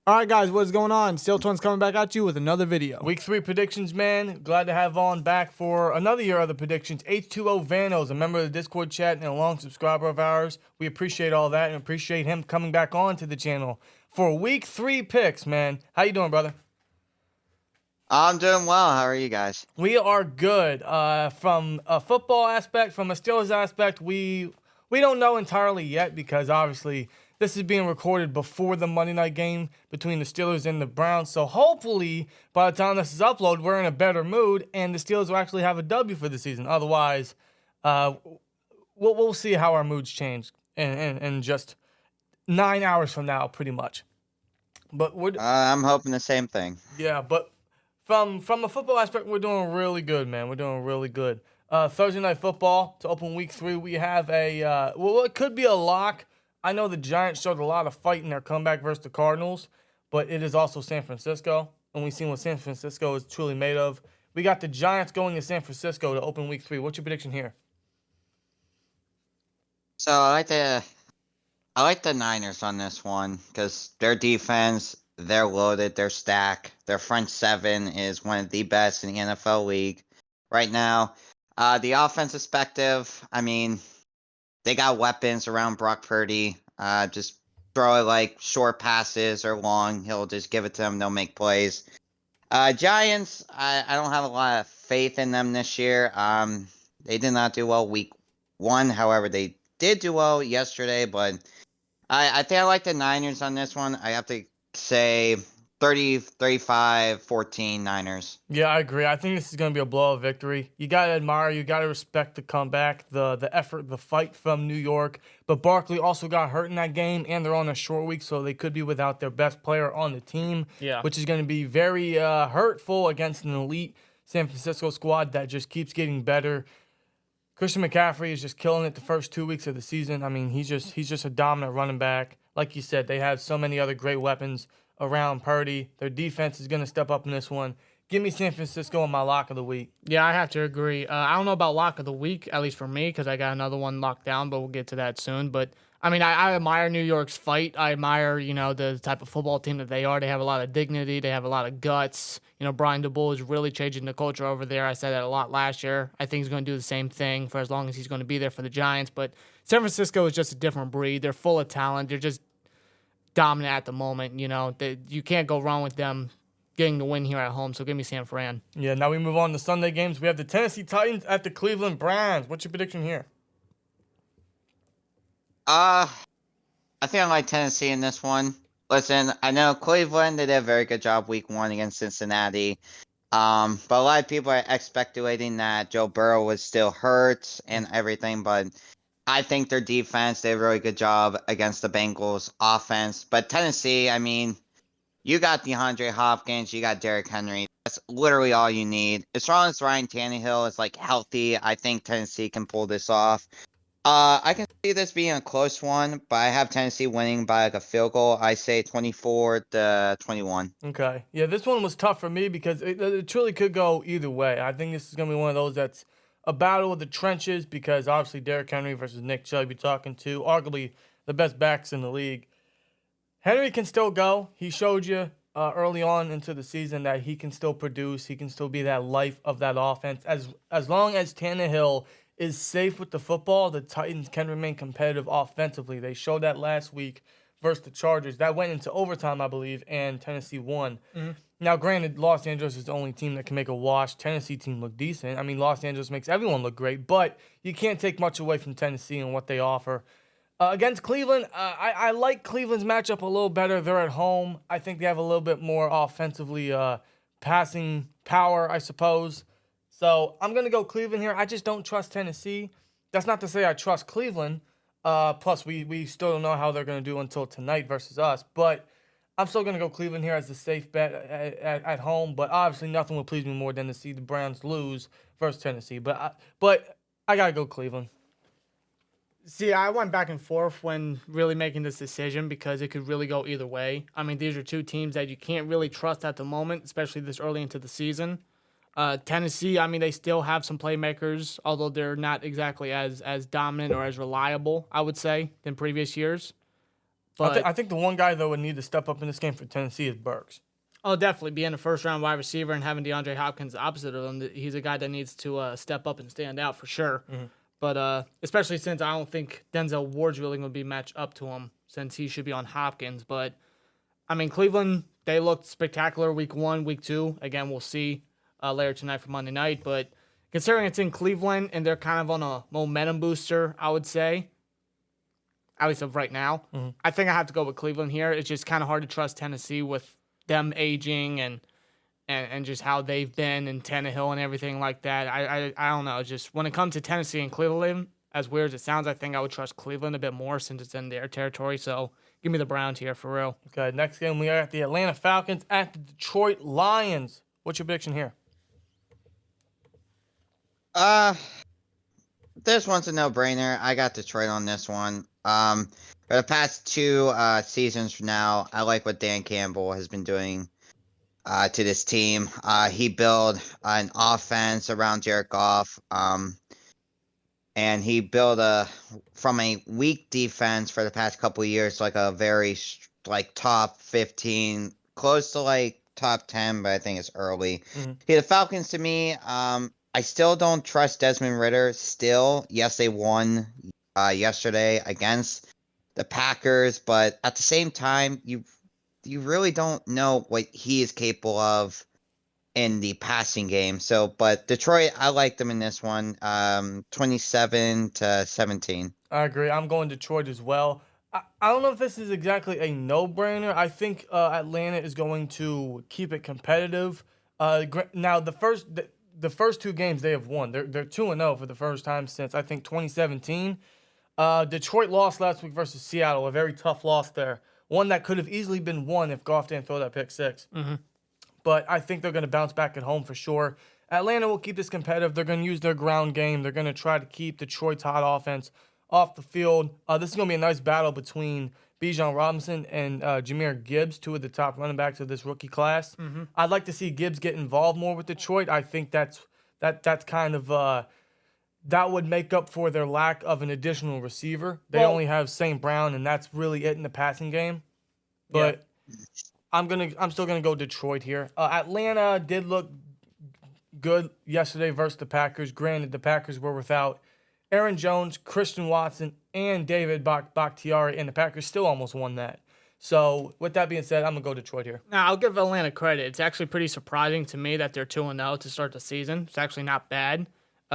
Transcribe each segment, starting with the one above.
All right, guys, what's going on? SteelTwins coming back at you with another video. Week 3 predictions, man. Glad to have on back for another year of the predictions. H20Vanoss, a member of the Discord chat and a long subscriber of ours. We appreciate all that and appreciate him coming back on to the channel for Week 3 picks, man. How you doing, brother? I'm doing well. How are you guys? We are good. From a football aspect, from a Steelers aspect, we don't know entirely yet because obviously this is being recorded before the Monday night game between the Steelers and the Browns. So hopefully by the time this is uploaded, we're in a better mood and the Steelers will actually have a W for the season. Otherwise, we'll see how our moods change in just 9 hours from now, pretty much. But I'm hoping the same thing. Yeah, but from a football aspect, we're doing really good, man. We're doing really good. Thursday Night Football to open Week 3, we have it could be a lock. I know the Giants showed a lot of fight in their comeback versus the Cardinals, but it is also San Francisco, and we've seen what San Francisco is truly made of. We got the Giants going to San Francisco to open Week 3. What's your prediction here? So I like the Niners on this one because their defense, they're loaded, they're stacked. Their front seven is one of the best in the NFL league right now. The offense perspective, I mean, they got weapons around Brock Purdy. Just throw it like short passes or long. He'll just give it to them. They'll make plays. Giants, I don't have a lot of faith in them this year. They did not do well week 1. However, they did do well yesterday. But I think I like the Niners on this one. I have to say 35-14 Niners. Yeah, I agree. I think this is going to be a blowout victory. You got to admire, you got to respect the comeback, the effort, the fight from New York. But Barkley also got hurt in that game, and they're on a short week, so they could be without their best player on the team, which is going to be very hurtful against an elite San Francisco squad that just keeps getting better. Christian McCaffrey is just killing it the first 2 weeks of the season. I mean, he's just a dominant running back. Like you said, they have so many other great weapons around Purdy. Their defense is going to step up in this one. Give me San Francisco on my lock of the week. Yeah, I have to agree. I don't know about lock of the week, at least for me, because I got another one locked down, but we'll get to that soon. But, I mean, I admire New York's fight. I admire, the type of football team that they are. They have a lot of dignity. They have a lot of guts. Brian DeBull is really changing the culture over there. I said that a lot last year. I think he's going to do the same thing for as long as he's going to be there for the Giants. But San Francisco is just a different breed. They're full of talent. They're just dominant at the moment. You can't go wrong with them getting the win here at home. So give me San Fran. Yeah, now we move on to Sunday games. We have the Tennessee Titans at the Cleveland Browns. What's your prediction here? I think I like Tennessee in this one. Listen, I know Cleveland, they did a very good job week 1 against Cincinnati. But a lot of people are speculating that Joe Burrow was still hurt and everything, but I think their defense did a really good job against the Bengals offense. But Tennessee, I mean, you got DeAndre Hopkins, you got Derrick Henry. That's literally all you need. As long as Ryan Tannehill is healthy, I think Tennessee can pull this off. I can see this being a close one, but I have Tennessee winning by a field goal. I say 24-21. Okay. Yeah, this one was tough for me because it truly could go either way. I think this is going to be one of those that's a battle of the trenches because obviously Derrick Henry versus Nick Chubb, you're talking to arguably the best backs in the league. Henry can still go. He showed you early on into the season that he can still produce. He can still be that life of that offense. As long as Tannehill is safe with the football, the Titans can remain competitive offensively. They showed that last week versus the Chargers. That went into overtime, I believe, and Tennessee won. Now, granted, Los Angeles is the only team that can make a wash. Tennessee team look decent. I mean, Los Angeles makes everyone look great, but you can't take much away from Tennessee and what they offer. Against Cleveland, I like Cleveland's matchup a little better. They're at home. I think they have a little bit more offensively passing power, I suppose. So I'm going to go Cleveland here. I just don't trust Tennessee. That's not to say I trust Cleveland. Plus, we still don't know how they're going to do until tonight versus us. But I'm still going to go Cleveland here as the safe bet at home. But obviously, nothing would please me more than to see the Browns lose versus Tennessee. But I got to go Cleveland. See, I went back and forth when really making this decision because it could really go either way. I mean, these are two teams that you can't really trust at the moment, especially this early into the season. Tennessee, I mean, they still have some playmakers, although they're not exactly as dominant or as reliable, I would say, than previous years. But I think the one guy that would need to step up in this game for Tennessee is Burks. oh, definitely being a first-round wide receiver and having DeAndre Hopkins opposite of him, he's a guy that needs to step up and stand out for sure. But especially since I don't think Denzel Ward's really going to be matched up to him since he should be on Hopkins. But, I mean, Cleveland, they looked spectacular week 1, week 2. Again, we'll see later tonight for Monday night. But considering it's in Cleveland and they're kind of on a momentum booster, I would say, at least of right now, I think I have to go with Cleveland here. It's just kind of hard to trust Tennessee with them aging and just how they've been and Tannehill and everything like that. I don't know. Just when it comes to Tennessee and Cleveland, as weird as it sounds, I think I would trust Cleveland a bit more since it's in their territory. So give me the Browns here for real. Okay, next game we are at the Atlanta Falcons at the Detroit Lions. What's your prediction here? This one's a no-brainer. I got Detroit on this one. For the past 2 seasons now, I like what Dan Campbell has been doing to this team. He built an offense around Jared Goff, and he built from a weak defense for the past couple of years, like a very top 15, close to top 10, but I think it's early. The Falcons, to me, I still don't trust Desmond Ridder. Still, yes, they won yesterday against the Packers, but at the same time, you really don't know what he is capable of in the passing game. So, but Detroit, I like them in this one, 27-17. I agree. I'm going Detroit as well. I don't know if this is exactly a no-brainer. I think Atlanta is going to keep it competitive. Now, the first 2 games they have won. They're 2-0 for the first time since, I think, 2017. Detroit lost last week versus Seattle, a very tough loss there. One that could have easily been won if Goff didn't throw that pick 6. But I think they're going to bounce back at home for sure. Atlanta will keep this competitive. They're going to use their ground game. They're going to try to keep Detroit's hot offense off the field. This is going to be a nice battle between Bijan Robinson and Jahmyr Gibbs, 2 of the top running backs of this rookie class. I'd like to see Gibbs get involved more with Detroit. I think that's kind of that would make up for their lack of an additional receiver. They only have St. Brown, and that's really it in the passing game. But I'm still gonna go Detroit here. Atlanta did look good yesterday versus the Packers. Granted, the Packers were without Aaron Jones, Christian Watson, and David Bakhtiari, and the Packers still almost won that. So, with that being said, I'm going to go Detroit here. Now, I'll give Atlanta credit. It's actually pretty surprising to me that they're 2-0 to start the season. It's actually not bad,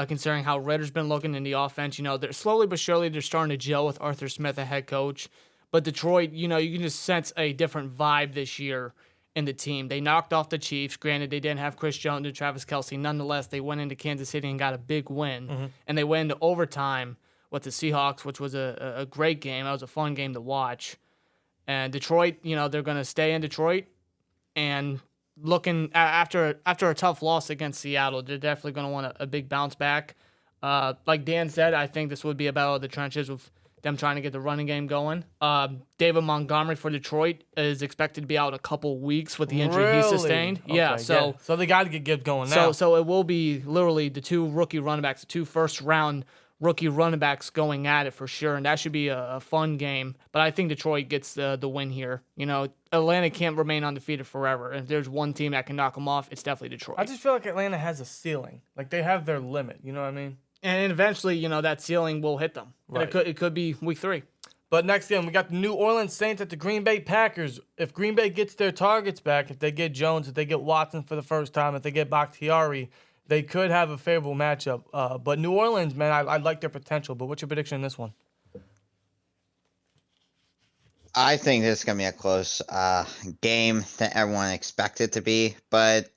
considering how Ridder's been looking in the offense. You know, they're slowly but surely they're starting to gel with Arthur Smith, the head coach. But Detroit, you know, you can just sense a different vibe this year in the team. They knocked off the Chiefs. Granted, they didn't have Chris Jones and Travis Kelce. Nonetheless, they went into Kansas City and got a big win. And they went into overtime with the Seahawks, which was a great game. That was a fun game to watch. And Detroit, you know, they're going to stay in Detroit. And looking after a tough loss against Seattle, they're definitely going to want a big bounce back. Like Dan said, I think this would be a battle of the trenches with them trying to get the running game going. David Montgomery for Detroit is expected to be out a couple weeks with the injury he sustained. Okay, yeah, so they got to get Gibbs going now. So it will be literally the 2 rookie running backs, the 2 first-round rookie running backs going at it for sure, and that should be a fun game. But I think Detroit gets the win here. You know, Atlanta can't remain undefeated forever. If there's one team that can knock them off, it's definitely Detroit. I just feel like Atlanta has a ceiling. Like, they have their limit. You know what I mean? And eventually, you know, that ceiling will hit them. Right. And it could be week 3. But next game, we got the New Orleans Saints at the Green Bay Packers. If Green Bay gets their targets back, if they get Jones, if they get Watson for the first time, if they get Bakhtiari, they could have a favorable matchup. But New Orleans, man, I like their potential. But what's your prediction in this one? I think this is going to be a close game that everyone expected to be. But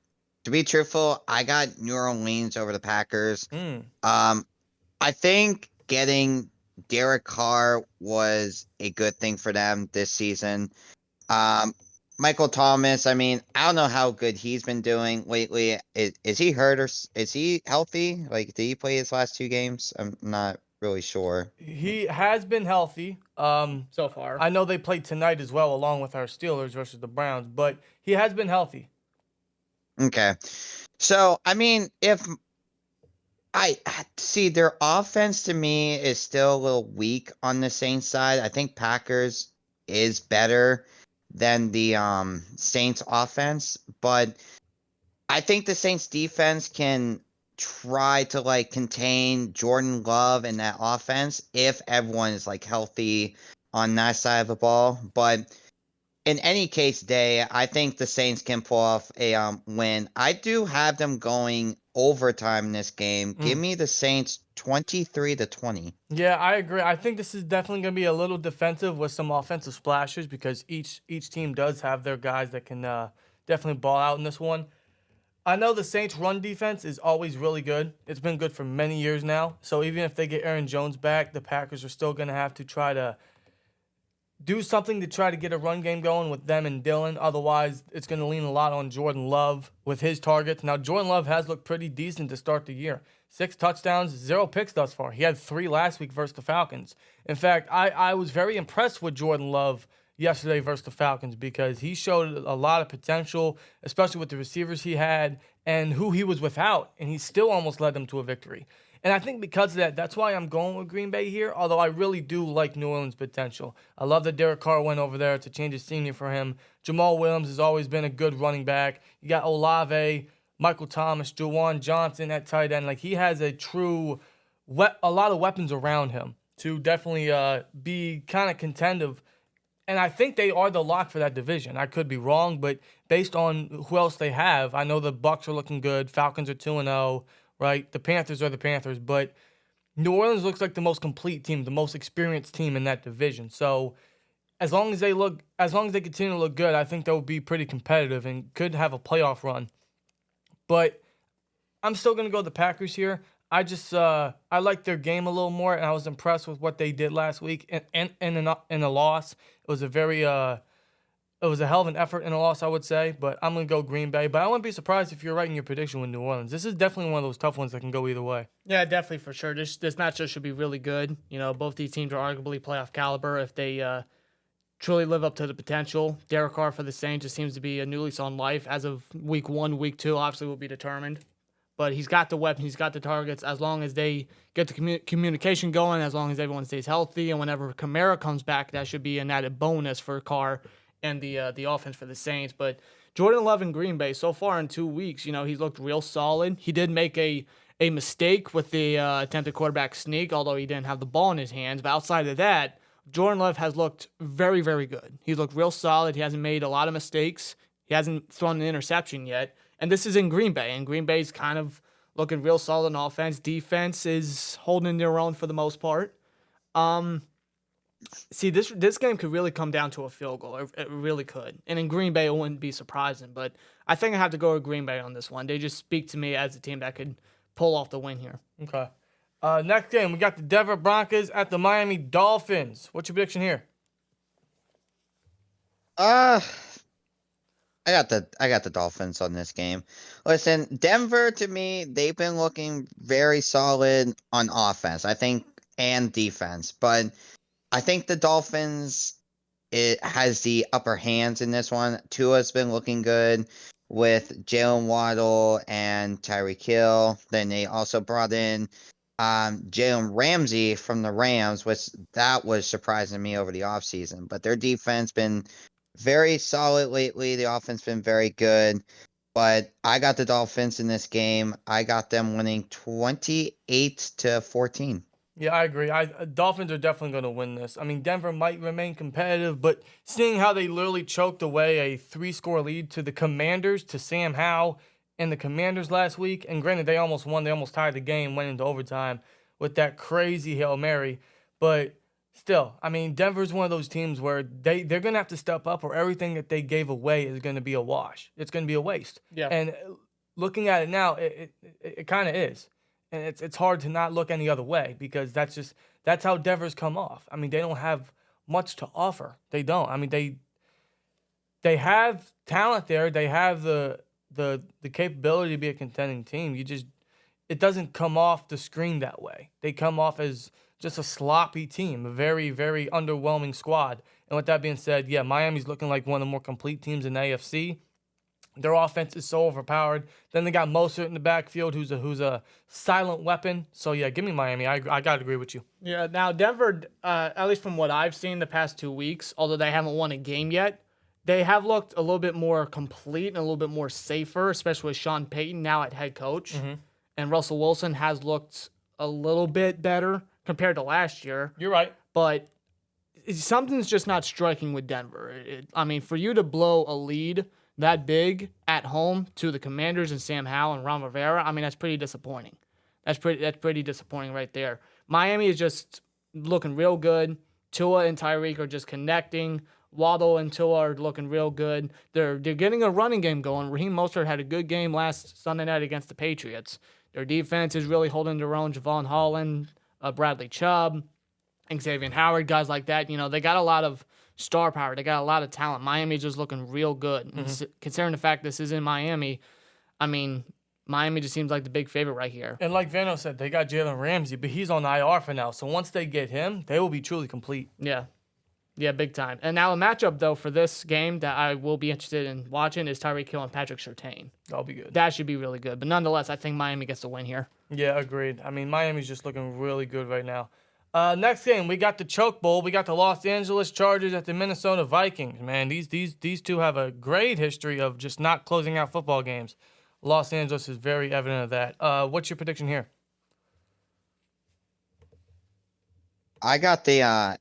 to be truthful, I got New Orleans over the Packers. I think getting Derek Carr was a good thing for them this season. Michael Thomas, I mean, I don't know how good he's been doing lately. Is he hurt or is he healthy? Like, did he play his last 2 games? I'm not really sure. He has been healthy so far. I know they played tonight as well, along with our Steelers versus the Browns, but he has been healthy. Okay. So, I mean, if I see their offense to me is still a little weak on the Saints side. I think Packers is better than the Saints offense, but I think the Saints defense can try to like contain Jordan Love in that offense if everyone is like healthy on that side of the ball. But in any case, Day, I think the Saints can pull off a win. I do have them going overtime in this game. Give me the Saints 23-20. Yeah, I agree. I think this is definitely going to be a little defensive with some offensive splashes because each team does have their guys that can definitely ball out in this one. I know the Saints' run defense is always really good. It's been good for many years now. So even if they get Aaron Jones back, the Packers are still going to have to try to do something to try to get a run game going with them and Dillon. Otherwise, it's going to lean a lot on Jordan Love with his targets. Now, Jordan Love has looked pretty decent to start the year. 6 touchdowns, 0 picks thus far. He had 3 last week versus the Falcons. In fact, I was very impressed with Jordan Love yesterday versus the Falcons because he showed a lot of potential, especially with the receivers he had and who he was without, and he still almost led them to a victory. And I think because of that, that's why I'm going with Green Bay here, although I really do like New Orleans' potential. I love that Derek Carr went over there to change the scenery for him. Jamal Williams has always been a good running back. You got Olave, Michael Thomas, Juwan Johnson at tight end. Like, he has a lot of weapons around him to definitely be kind of contended. And I think they are the lock for that division. I could be wrong, but based on who else they have, I know the Bucs are looking good. Falcons are 2-0, right? The Panthers are the Panthers, but New Orleans looks like the most complete team, the most experienced team in that division. So as long as they continue to look good, I think they'll be pretty competitive and could have a playoff run. But I'm still going to go with the Packers here. I like their game a little more, and I was impressed with what they did last week in a loss. It was a hell of an effort in a loss, I would say, but I'm going to go Green Bay. But I wouldn't be surprised if you're right in your prediction with New Orleans. This is definitely one of those tough ones that can go either way. Yeah, definitely for sure. This matchup should be really good. You know, both these teams are arguably playoff caliber if they truly live up to the potential. Derek Carr for the Saints just seems to be a new lease on life as of week 1, week 2. Obviously, will be determined. But he's got the weapon, he's got the targets. As long as they get the communication going, as long as everyone stays healthy, and whenever Kamara comes back, that should be an added bonus for Carr and the offense for the Saints. But Jordan Love in Green Bay, so far in 2 weeks, he's looked real solid. He did make a mistake with the attempted quarterback sneak, although he didn't have the ball in his hands. But outside of that, Jordan Love has looked very, very good. He's looked real solid. He hasn't made a lot of mistakes. He hasn't thrown an interception yet. And this is in Green Bay, and Green Bay's kind of looking real solid on offense. Defense is holding their own for the most part. See, this game could really come down to a field goal. It really could. And in Green Bay, it wouldn't be surprising. But I think I have to go with Green Bay on this one. They just speak to me as a team that could pull off the win here. Okay. Next game, we got the Denver Broncos at the Miami Dolphins. What's your prediction here? I got the Dolphins on this game. Listen, Denver, to me, they've been looking very solid on offense, I think, and defense. But I think the Dolphins, it has the upper hands in this one. Tua's been looking good with Jalen Waddle and Tyreek Hill. Then they also brought in Jalen Ramsey from the Rams, which that was surprising me over the offseason. But their defense been very solid lately. The offense been very good. But I got the Dolphins in this game. I got them winning 28-14. Yeah, I agree. Dolphins are definitely going to win this. I mean, Denver might remain competitive, but seeing how they literally choked away a 3-score lead to the Commanders, to Sam Howell and the Commanders last week, and granted, they almost won. They almost tied the game, went into overtime with that crazy Hail Mary. But still, I mean, Denver's one of those teams where they're going to have to step up or everything that they gave away is going to be a wash. It's going to be a waste. Yeah. And looking at it now, it kind of is. And it's hard to not look any other way because that's how Denver's come off. I mean, they don't have much to offer. They don't. I mean, they have talent there. They have the capability to be a contending team. It doesn't come off the screen that way. They come off as just a sloppy team, a very, very underwhelming squad. And with that being said, yeah, Miami's looking like one of the more complete teams in the AFC. Their offense is so overpowered. Then they got Mostert in the backfield, who's a silent weapon. So yeah, give me Miami. I gotta agree with you. Yeah, now Denver, at least from what I've seen the past 2 weeks, although they haven't won a game yet, they have looked a little bit more complete and a little bit more safer, especially with Sean Payton now at head coach. And Russell Wilson has looked a little bit better compared to last year. You're right. But something's just not striking with Denver. I mean, for you to blow a lead that big at home to the Commanders and Sam Howell and Ron Rivera, I mean, that's pretty disappointing. That's pretty disappointing right there. Miami is just looking real good. Tua and Tyreek are just connecting. Waddle and Tua are looking real good. They're getting a running game going. Raheem Mostert had a good game last Sunday night against the Patriots. Their defense is really holding their own. Javon Holland, Bradley Chubb, Xavier Howard, guys like that. You know, they got a lot of star power. They got a lot of talent. Miami's just looking real good. And considering the fact this is in Miami, I mean, Miami just seems like the big favorite right here. And like Vanoss said, they got Jalen Ramsey, but he's on IR for now. So once they get him, they will be truly complete. Yeah. Yeah, big time. And now a matchup, though, for this game that I will be interested in watching is Tyreek Hill and Patrick Surtain. That'll be good. That should be really good. But nonetheless, I think Miami gets the win here. Yeah, agreed. I mean, Miami's just looking really good right now. Next game, we got the Choke Bowl. We got the Los Angeles Chargers at the Minnesota Vikings. Man, these two have a great history of just not closing out football games. Los Angeles is very evident of that. What's your prediction here? I got the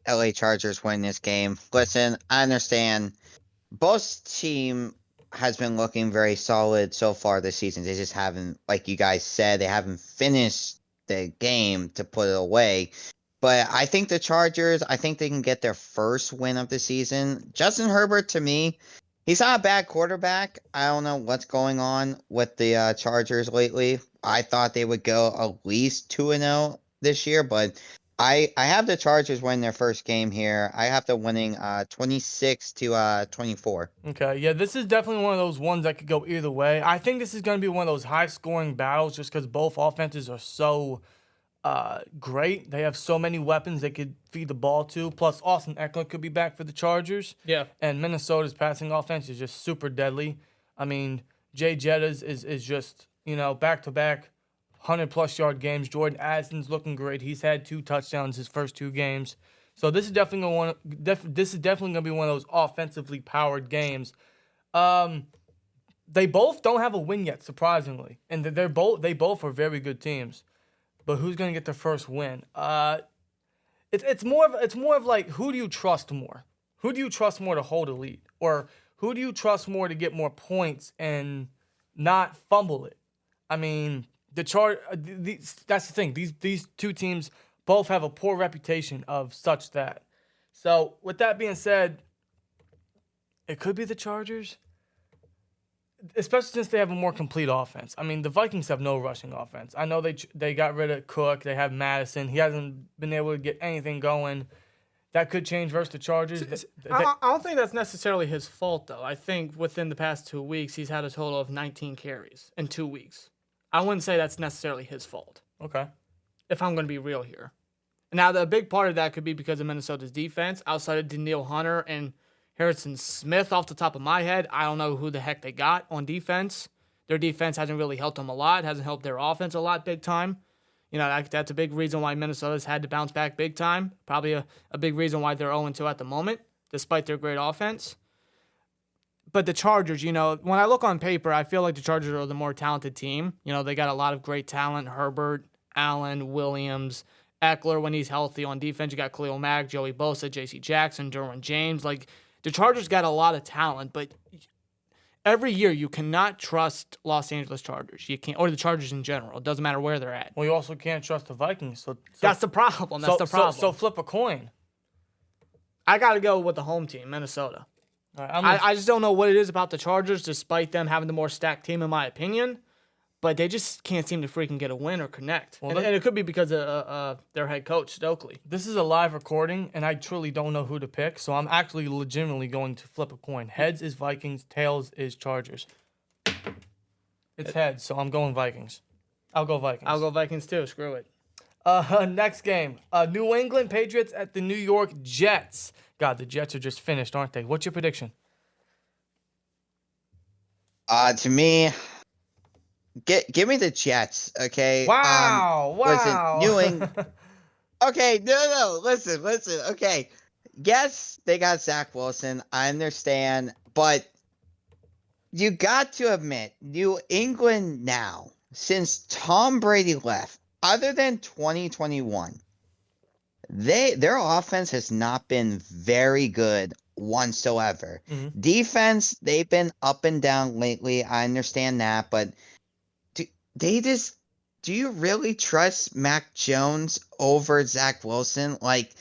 LA Chargers winning this game. Listen, I understand both team has been looking very solid so far this season. They just haven't, like you guys said, they haven't finished the game to put it away. But I think the Chargers, I think they can get their first win of the season. Justin Herbert, to me, he's not a bad quarterback. I don't know what's going on with the Chargers lately. I thought they would go at least 2-0 this year, but I have the Chargers win their first game here. I have them winning 26-24. Okay, yeah, this is definitely one of those ones that could go either way. I think this is going to be one of those high-scoring battles just because both offenses are so great. They have so many weapons they could feed the ball to. Plus, Austin Eckler could be back for the Chargers. Yeah. And Minnesota's passing offense is just super deadly. I mean, Jay Jettas is just, back-to-back 100-plus yard games. Jordan Addison's looking great. He's had 2 touchdowns his first 2 games. So this is definitely going to be one of those offensively powered games. They both don't have a win yet, surprisingly, and they both are very good teams. But who's going to get their first win? It's more of like, who do you trust more? Who do you trust more to hold a lead, or who do you trust more to get more points and not fumble it? I mean, that's the thing. These two teams both have a poor reputation of such that. So with that being said, it could be the Chargers, especially since they have a more complete offense. I mean, the Vikings have no rushing offense. I know they got rid of Cook. They have Madison. He hasn't been able to get anything going. That could change versus the Chargers. I don't think that's necessarily his fault, though. I think within the past 2 weeks, he's had a total of 19 carries in 2 weeks. I wouldn't say that's necessarily his fault. Okay. If I'm going to be real here. Now, the big part of that could be because of Minnesota's defense. Outside of Daniil Hunter and Harrison Smith, off the top of my head, I don't know who the heck they got on defense. Their defense hasn't really helped them a lot. Hasn't helped their offense a lot big time. That's a big reason why Minnesota's had to bounce back big time. Probably a big reason why they're 0-2 at the moment, despite their great offense. But the Chargers, when I look on paper, I feel like the Chargers are the more talented team. They got a lot of great talent. Herbert, Allen, Williams, Eckler when he's healthy. On defense, you got Khalil Mack, Joey Bosa, J.C. Jackson, Derwin James. Like, the Chargers got a lot of talent, but every year you cannot trust Los Angeles Chargers. You can't, or the Chargers in general. It doesn't matter where they're at. Well, you also can't trust the Vikings. So that's the problem. So flip a coin. I got to go with the home team, Minnesota. Right, I just don't know what it is about the Chargers, despite them having the more stacked team, in my opinion. But they just can't seem to freaking get a win or connect. Well, and it could be because of their head coach, Stokely. This is a live recording, and I truly don't know who to pick, so I'm actually legitimately going to flip a coin. Heads is Vikings, tails is Chargers. It's heads, so I'm going Vikings. I'll go Vikings. I'll go Vikings too. Screw it. Next game. New England Patriots at the New York Jets. God, the Jets are just finished, aren't they? What's your prediction? To me, give me the Jets, okay? Wow. Listen, New England. Wow. Okay, no. Listen. Okay, yes, they got Zach Wilson. I understand, but you got to admit, New England now, since Tom Brady left, other than 2021, their offense has not been very good whatsoever. Mhm. Defense, they've been up and down lately. I understand that, but do they just do you really trust Mac Jones over Zach Wilson? Like,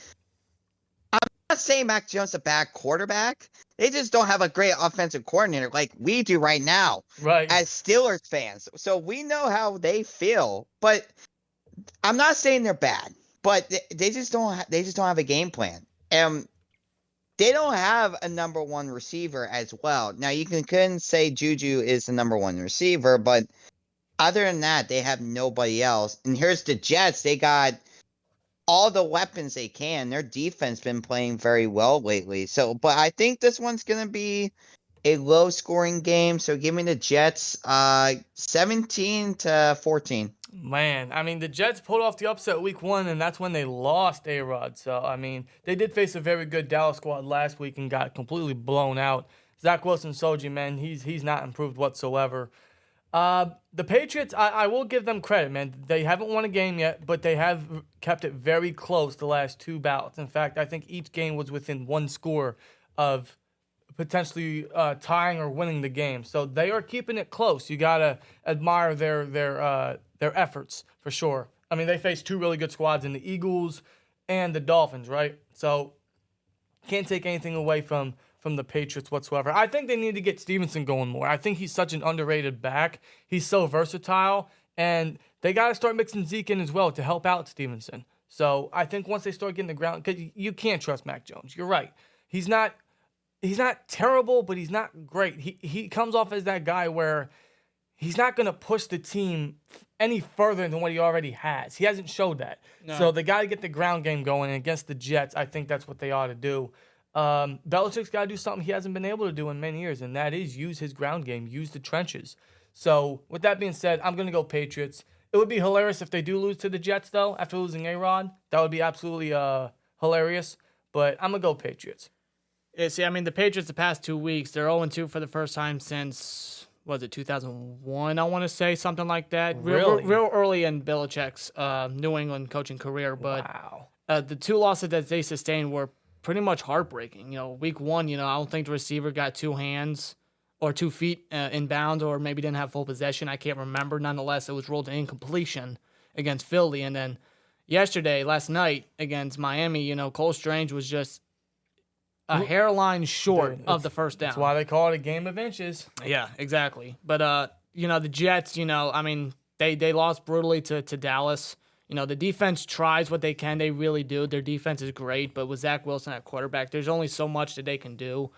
I'm not saying Mac Jones is a bad quarterback. They just don't have a great offensive coordinator like we do right now Right. as Steelers fans. So we know how they feel, but I'm not saying they're bad, but they just don't they just don't have a game plan. And they don't have a number one receiver as well. Now you couldn't say Juju is the number one receiver, but other than that, they have nobody else. And here's the Jets. They got all the weapons they can. Their defense been playing very well lately. So, but I think this one's gonna be a low scoring game. So give me the Jets 17-14. Man, I mean, the Jets pulled off the upset week 1, and that's when they lost A-Rod. So, I mean, they did face a very good Dallas squad last week and got completely blown out. Zach Wilson, Soji, man, he's not improved whatsoever. The Patriots, I will give them credit, man. They haven't won a game yet, but they have kept it very close the last 2 bouts. In fact, I think each game was within 1 score of potentially tying or winning the game. So they are keeping it close. You gotta admire their efforts for sure. I mean, they faced 2 really good squads in the Eagles and the Dolphins, right? So can't take anything away from the Patriots whatsoever. I think they need to get Stevenson going more. I think he's such an underrated back. He's so versatile, and they got to start mixing Zeke in as well to help out Stevenson. So I think once they start getting the ground, because you can't trust Mac Jones. You're right. He's not terrible, but he's not great. He comes off as that guy where he's not going to push the team any further than what he already has. He hasn't showed that. No. So they got to get the ground game going. And against the Jets, I think that's what they ought to do. Belichick's got to do something he hasn't been able to do in many years, and that is use his ground game, use the trenches. So with that being said, I'm going to go Patriots. It would be hilarious if they do lose to the Jets, though, after losing A-Rod. That would be absolutely hilarious. But I'm going to go Patriots. Yeah, see, I mean, the Patriots the past 2 weeks, they're 0-2 for the first time since, was it 2001, I want to say, something like that. Really? Real early in Belichick's New England coaching career. But wow. The 2 losses that they sustained were pretty much heartbreaking. Week 1, I don't think the receiver got 2 hands or 2 feet in bounds, or maybe didn't have full possession. I can't remember. Nonetheless, it was ruled an incompletion against Philly. And then last night, against Miami, Cole Strange was just a hairline short of the first down. That's why they call it a game of inches. Yeah, exactly. But, the Jets, I mean, they lost brutally to Dallas. The defense tries what they can. They really do. Their defense is great, but with Zach Wilson at quarterback, there's only so much that they can do.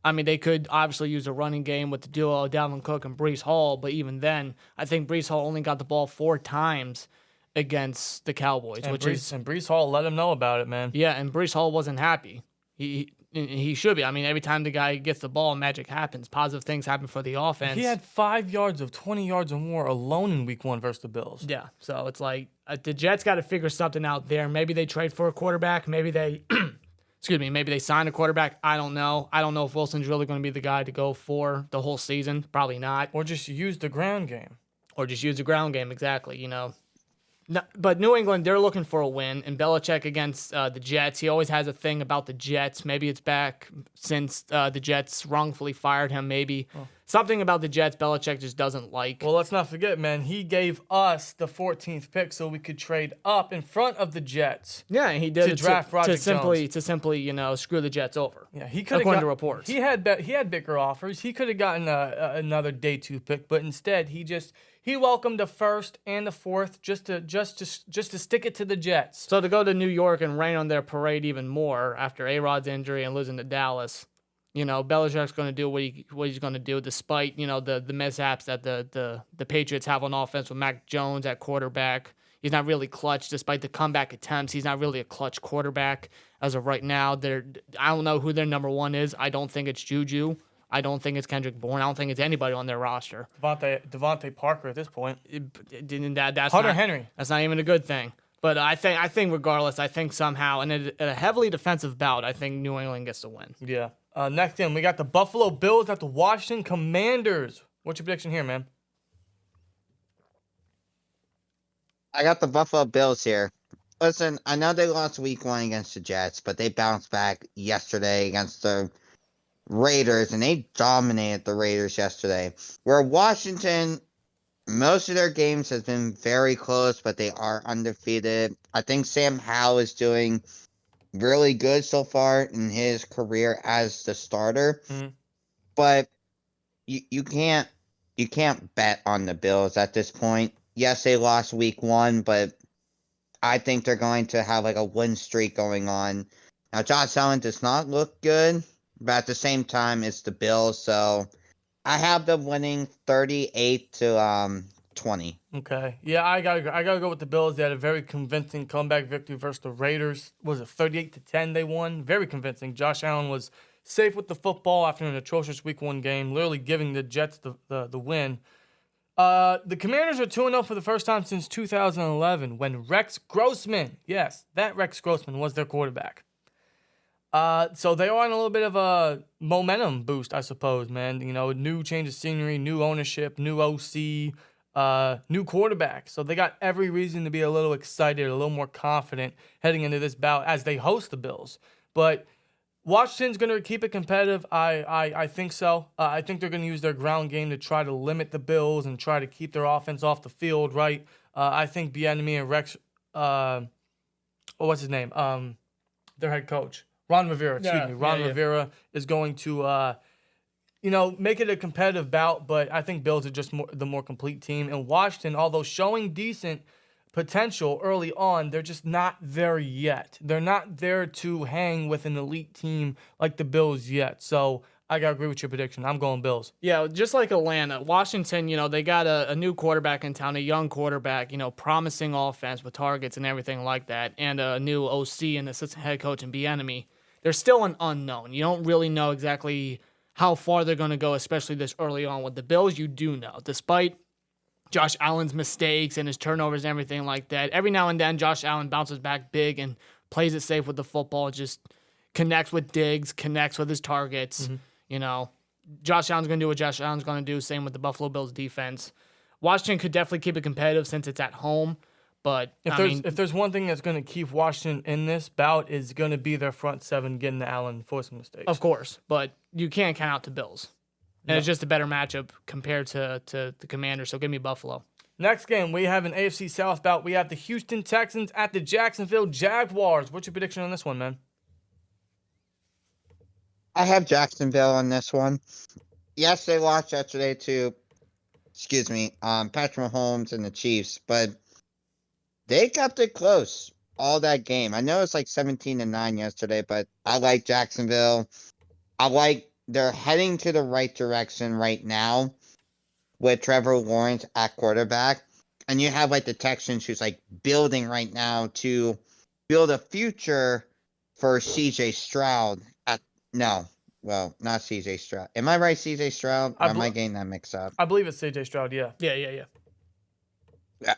I mean, they could obviously use a running game with the duo of Dalvin Cook and Breece Hall, but even then, I think Breece Hall only got the ball 4 times against the Cowboys. And Breece Hall let him know about it, man. Yeah, and Breece Hall wasn't happy. He should be. I mean, every time the guy gets the ball, magic happens. Positive things happen for the offense. He had 5 yards of 20 yards or more alone in week 1 versus the Bills. Yeah, so it's like the Jets got to figure something out there. Maybe they trade for a quarterback. Maybe they, maybe they sign a quarterback. I don't know. I don't know if Wilson's really going to be the guy to go for the whole season. Probably not. Or just use the ground game. Exactly, No, but New England, they're looking for a win. And Belichick against the Jets, he always has a thing about the Jets. Maybe it's back since the Jets wrongfully fired him. Maybe something about the Jets Belichick just doesn't like. Well, let's not forget, man, he gave us the 14th pick so we could trade up in front of the Jets. Yeah, and he did to draft Roger Jones. To simply screw the Jets over. Yeah, he could according to reports. He had bigger offers. He could have gotten another day 2 pick, but instead he welcomed the 1st and the 4th just to stick it to the Jets. So to go to New York and rain on their parade even more after A-Rod's injury and losing to Dallas, Belichick's going to do what he's going to do, despite the mishaps that the Patriots have on offense with Mac Jones at quarterback. He's not really clutch, despite the comeback attempts. He's not really a clutch quarterback as of right now. I don't know who their number 1 is. I don't think it's Juju. I don't think it's Kendrick Bourne. I don't think it's anybody on their roster. Devontae Parker at this point. That's Hunter not, Henry. That's not even a good thing. But I think regardless, I think somehow in a heavily defensive bout, I think New England gets the win. Yeah. Next game, we got the Buffalo Bills at the Washington Commanders. What's your prediction here, man? I got the Buffalo Bills here. Listen, I know they lost week 1 against the Jets, but they bounced back yesterday against the Raiders, and they dominated the Raiders yesterday. Where Washington, most of their games has been very close, but they are undefeated. I think Sam Howell is doing really good so far in his career as the starter. Mm-hmm. But you can't bet on the Bills at this point. Yes, they lost week 1, but I think they're going to have like a win streak going on. Now, Josh Allen does not look good, but at the same time, it's the Bills, so I have them winning 38-20. Okay. Yeah, I gotta go with the Bills. They had a very convincing comeback victory versus the Raiders. Was it 38-10 they won? Very convincing. Josh Allen was safe with the football after an atrocious week 1 game, literally giving the Jets the win. The Commanders are 2-0 for the first time since 2011 when Rex Grossman, yes, that Rex Grossman was their quarterback. So they are on a little bit of a momentum boost, I suppose, man. You know, new change of scenery, new ownership, new OC, new quarterback. So they got every reason to be a little excited, a little more confident heading into this bout as they host the Bills. But Washington's going to keep it competitive. I think so. I think they're going to use their ground game to try to limit the Bills and try to keep their offense off the field, right? I think Bieniemy and Rex, what's his name? Their head coach, Ron Rivera, Ron Rivera is going to, make it a competitive bout, but I think Bills are just the more complete team. And Washington, although showing decent potential early on, they're just not there yet. They're not there to hang with an elite team like the Bills yet. So I got to agree with your prediction. I'm going Bills. Yeah, just like Atlanta, Washington, they got a new quarterback in town, a young quarterback, promising offense with targets and everything like that, and a new OC and assistant head coach in Bieniemy. They're still an unknown. You don't really know exactly how far they're going to go, especially this early on. With the Bills, you do know. Despite Josh Allen's mistakes and his turnovers and everything like that, every now and then Josh Allen bounces back big and plays it safe with the football, just connects with Diggs, connects with his targets. Josh Allen's going to do what Josh Allen's going to do. Same with the Buffalo Bills defense. Washington could definitely keep it competitive since it's at home. But if there's one thing that's going to keep Washington in this bout, is going to be their front seven getting to Allen, forcing mistakes. Of course, but you can't count out the Bills. And it's just a better matchup compared to the Commanders, so give me Buffalo. Next game, we have an AFC South bout. We have the Houston Texans at the Jacksonville Jaguars. What's your prediction on this one, man? I have Jacksonville on this one. Yes, they lost yesterday to, Patrick Mahomes and the Chiefs, but they kept it close all that game. I know it's like 17-9 yesterday, but I like Jacksonville. They're heading to the right direction right now with Trevor Lawrence at quarterback. And you have like the Texans who's like building right now to build a future for CJ Stroud. Not CJ Stroud. Am I right, CJ Stroud? Or am I getting that mixed up? I believe it's CJ Stroud, yeah. Yeah.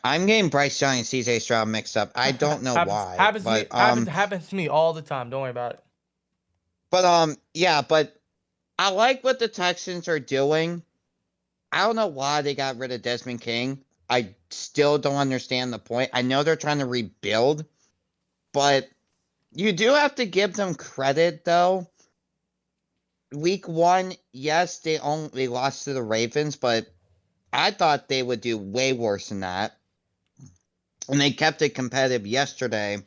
I'm getting Bryce Young and CJ Stroud mixed up. I don't know why. Happens to me all the time. Don't worry about it. But I like what the Texans are doing. I don't know why they got rid of Desmond King. I still don't understand the point. I know they're trying to rebuild, but you do have to give them credit, though. Week 1, yes, they lost to the Ravens, but I thought they would do way worse than that. And they kept it competitive yesterday.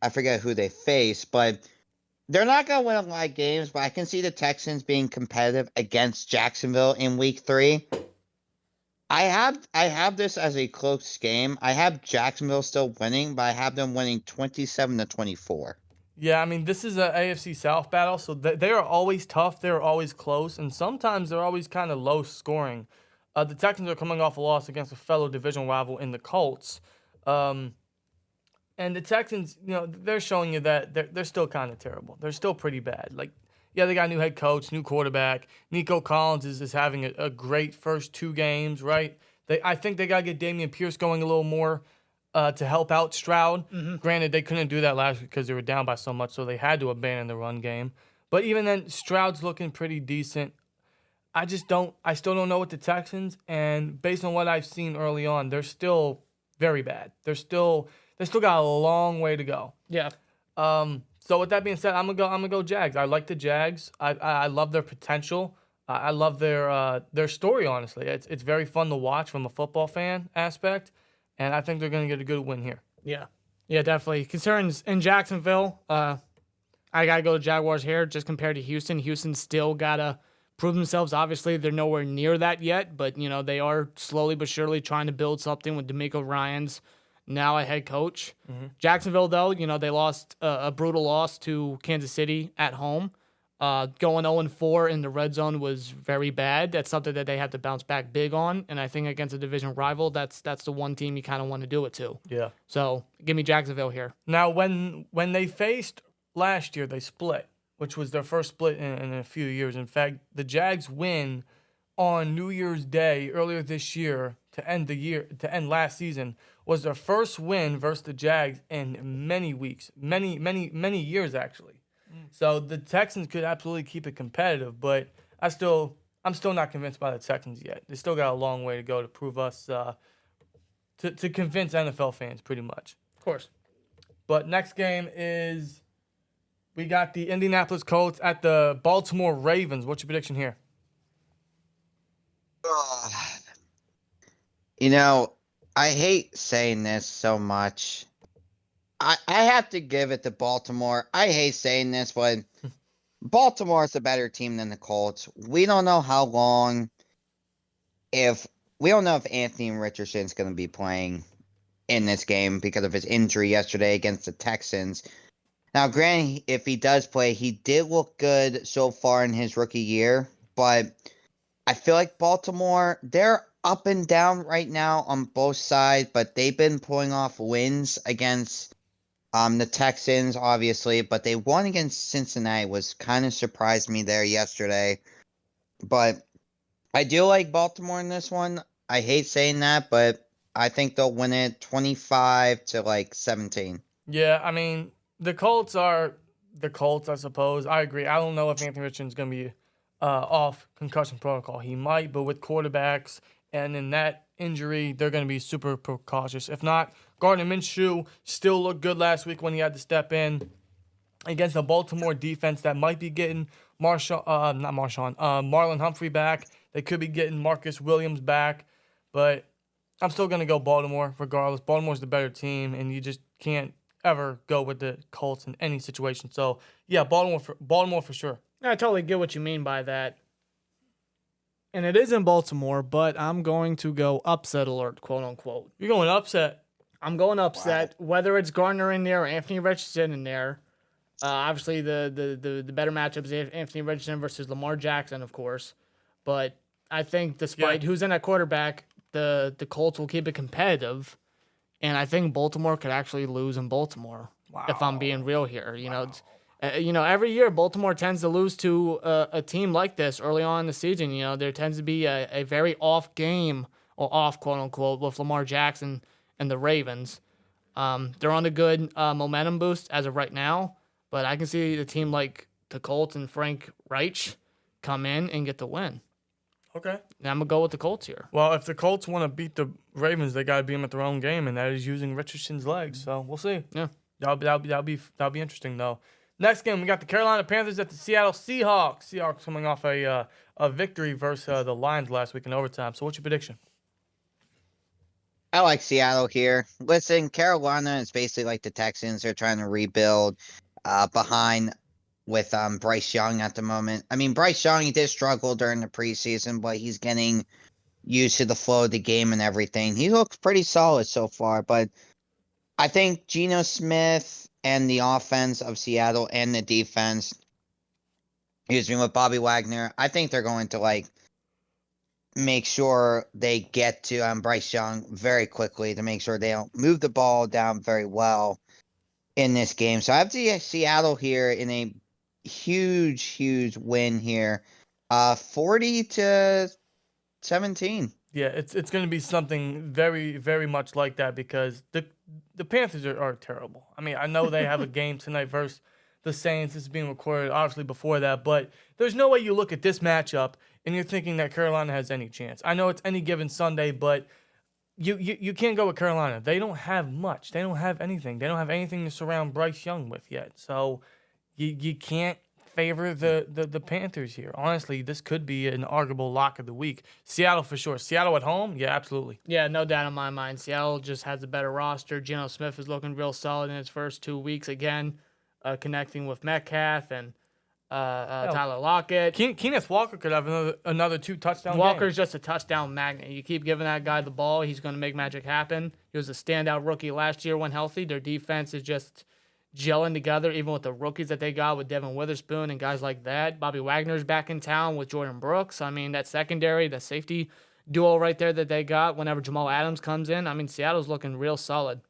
I forget who they faced, but they're not going to win a lot of games, but I can see the Texans being competitive against Jacksonville in Week 3. I have this as a close game. I have Jacksonville still winning, but I have them winning 27-24. Yeah, I mean, this is an AFC South battle, so they are always tough. They're always close, and sometimes they're always kind of low scoring. The Texans are coming off a loss against a fellow division rival in the Colts. And the Texans, they're showing you that they're still kind of terrible. They're still pretty bad. Like, Yeah, they got a new head coach, new quarterback. Nico Collins is having a great first 2 games, right? I think they got to get Damian Pierce going a little more to help out Stroud. Granted, they couldn't do that last week because they were down by so much, so they had to abandon the run game. But even then, Stroud's looking pretty decent. I still don't know with the Texans, and based on what I've seen early on, they're still very bad. They still got a long way to go. Yeah. So with that being said, I'm gonna go Jags. I like the Jags. I love their potential. I love their story. Honestly, it's very fun to watch from a football fan aspect, and I think they're gonna get a good win here. Yeah. Yeah, definitely. Concerns in Jacksonville. I gotta go to Jaguars here, just compared to Houston. Houston still gotta prove themselves. Obviously, they're nowhere near that yet, but they are slowly but surely trying to build something with D'Amico Ryans now a head coach. Jacksonville, though, they lost a brutal loss to Kansas City at home. Going 0-4 in the red zone was very bad. That's something that they have to bounce back big on, and I think against a division rival, that's the one team you kind of want to do it to. Yeah. So give me Jacksonville here. Now, when they faced last year, they split, which was their first split in a few years. In fact, the Jags win on New Year's Day earlier this year to end last season was their first win versus the Jags in many weeks, many years actually. So the Texans could absolutely keep it competitive, but I'm still not convinced by the Texans yet. They still got a long way to go to prove us to convince NFL fans pretty much. Of course. But next game is we got the Indianapolis Colts at the Baltimore Ravens. What's your prediction here? I hate saying this so much. I have to give it to Baltimore. I hate saying this, but Baltimore is a better team than the Colts. We don't know how long. We don't know if Anthony Richardson is going to be playing in this game because of his injury yesterday against the Texans. Now, granted, if he does play, he did look good so far in his rookie year, but I feel like Baltimore, they're up and down right now on both sides, but they've been pulling off wins against the Texans, obviously, but they won against Cincinnati, which kind of surprised me there yesterday. But I do like Baltimore in this one. I hate saying that, but I think they'll win it 25-17. Yeah, I mean, the Colts are the Colts, I suppose. I agree. I don't know if Anthony Richardson's going to be off concussion protocol. He might, but with quarterbacks and in that injury, they're going to be super precautious. If not, Gardner Minshew still looked good last week when he had to step in against a Baltimore defense that might be getting Marlon Humphrey back. They could be getting Marcus Williams back, but I'm still going to go Baltimore regardless. Baltimore's the better team, and you just can't ever go with the Colts in any situation. So, yeah, Baltimore for sure. I totally get what you mean by that. And it is in Baltimore, but I'm going to go upset alert, quote unquote. You're going upset. I'm going upset. Wow. Whether it's Gardner in there or Anthony Richardson in there, obviously the better matchup is Anthony Richardson versus Lamar Jackson, of course. But I think despite who's in at quarterback, the Colts will keep it competitive. And I think Baltimore could actually lose in Baltimore. Wow. If I'm being real here. Every year Baltimore tends to lose to a team like this early on in the season. There tends to be a very off game, or off, quote unquote, with Lamar Jackson and the Ravens. They're on a good momentum boost as of right now, but I can see the team like the Colts and Frank Reich come in and get the win. Okay. And I'm going to go with the Colts here. Well, if the Colts want to beat the Ravens, they got to beat them at their own game, and that is using Richardson's legs. So we'll see. Yeah. That'll be interesting, though. Next game, we got the Carolina Panthers at the Seattle Seahawks. Seahawks coming off a victory versus the Lions last week in overtime. So what's your prediction? I like Seattle here. Listen, Carolina is basically like the Texans. They're trying to rebuild behind with Bryce Young at the moment. I mean, Bryce Young, he did struggle during the preseason, but he's getting used to the flow of the game and everything. He looks pretty solid so far, but I think Geno Smith and the offense of Seattle and the defense, with Bobby Wagner, I think they're going to make sure they get to Bryce Young very quickly to make sure they don't move the ball down very well in this game. So I have to Seattle here in a huge win here. 40-17. Yeah, it's going to be something very, very much like that because the Panthers are terrible. I mean, I know they have a game tonight versus the Saints. This is being recorded obviously before that, but there's no way you look at this matchup and you're thinking that Carolina has any chance. I know it's any given Sunday, but you can't go with Carolina. They don't have much. They don't have anything. They don't have anything to surround Bryce Young with yet. So you can't favor the Panthers here. Honestly, this could be an arguable lock of the week. Seattle for sure. Seattle at home? Yeah, absolutely. Yeah, no doubt in my mind. Seattle just has a better roster. Geno Smith is looking real solid in his first 2 weeks again, connecting with Metcalf and Tyler Lockett. Kenneth Walker could have another 2 touchdown Walker's game. just a touchdown magnet. You keep giving that guy the ball, he's going to make magic happen. He was a standout rookie last year when healthy. Their defense is just gelling together, even with the rookies that they got with Devin Witherspoon and guys like that. Bobby Wagner's back in town with Jordan Brooks. I mean, that secondary, the safety duo right there that they got whenever Jamal Adams comes in. I mean, Seattle's looking real solid.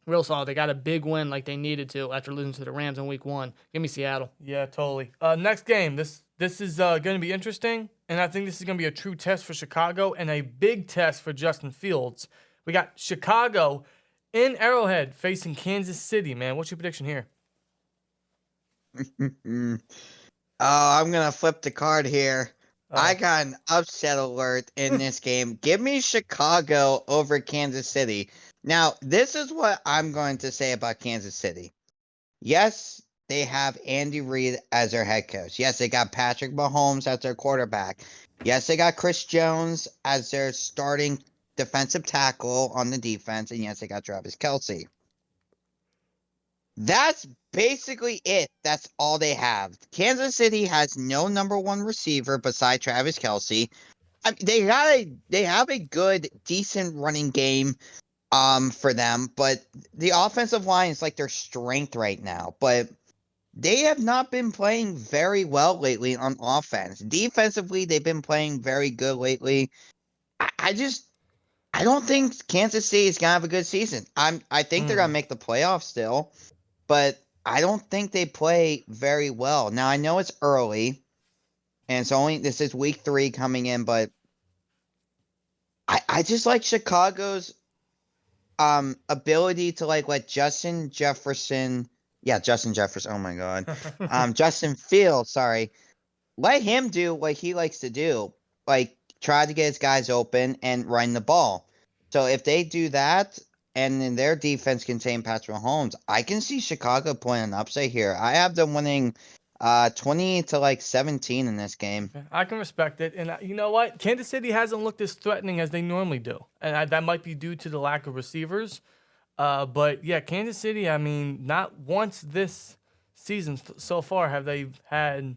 Real solid. They got a big win like they needed to after losing to the Rams in week 1. Give me Seattle. Yeah, totally. Next game. This is going to be interesting, and I think this is going to be a true test for Chicago and a big test for Justin Fields. We got Chicago in Arrowhead facing Kansas City, man. What's your prediction here? Oh, I'm going to flip the card here. I got an upset alert in this game. Give me Chicago over Kansas City. Now, this is what I'm going to say about Kansas City. Yes, they have Andy Reid as their head coach. Yes, they got Patrick Mahomes as their quarterback. Yes, they got Chris Jones as their starting defensive tackle on the defense. And yes, they got Travis Kelce. That's basically it. That's all they have. Kansas City has no number 1 receiver beside Travis Kelce. I mean, they have a good, decent running game for them, but the offensive line is like their strength right now. But they have not been playing very well lately on offense. Defensively, they've been playing very good lately. I don't think Kansas City is gonna have a good season. I think they're gonna make the playoffs still, but I don't think they play very well. Now I know it's early, and this is week 3 coming in, but I just like Chicago's ability to let Justin Jefferson. Oh my God, Justin Fields. Sorry, let him do what he likes to do. Try to get his guys open and run the ball. So if they do that, and then their defense contain Patrick Mahomes, I can see Chicago playing an upset here. I have them winning 20-17 in this game. I can respect it. And you know what? Kansas City hasn't looked as threatening as they normally do. And that might be due to the lack of receivers. But yeah, Kansas City, I mean, not once this season so far have they had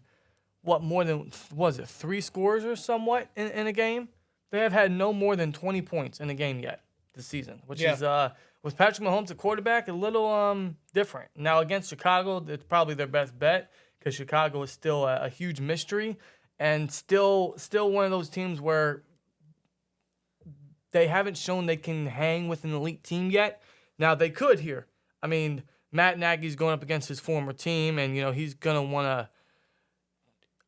more than, 3 scores or somewhat in a game? They have had no more than 20 points in a game yet this season, which is, with Patrick Mahomes at quarterback, a little different. Now, against Chicago, it's probably their best bet because Chicago is still a huge mystery and still one of those teams where they haven't shown they can hang with an elite team yet. Now, they could here. I mean, Matt Nagy's going up against his former team, and, he's going to want to,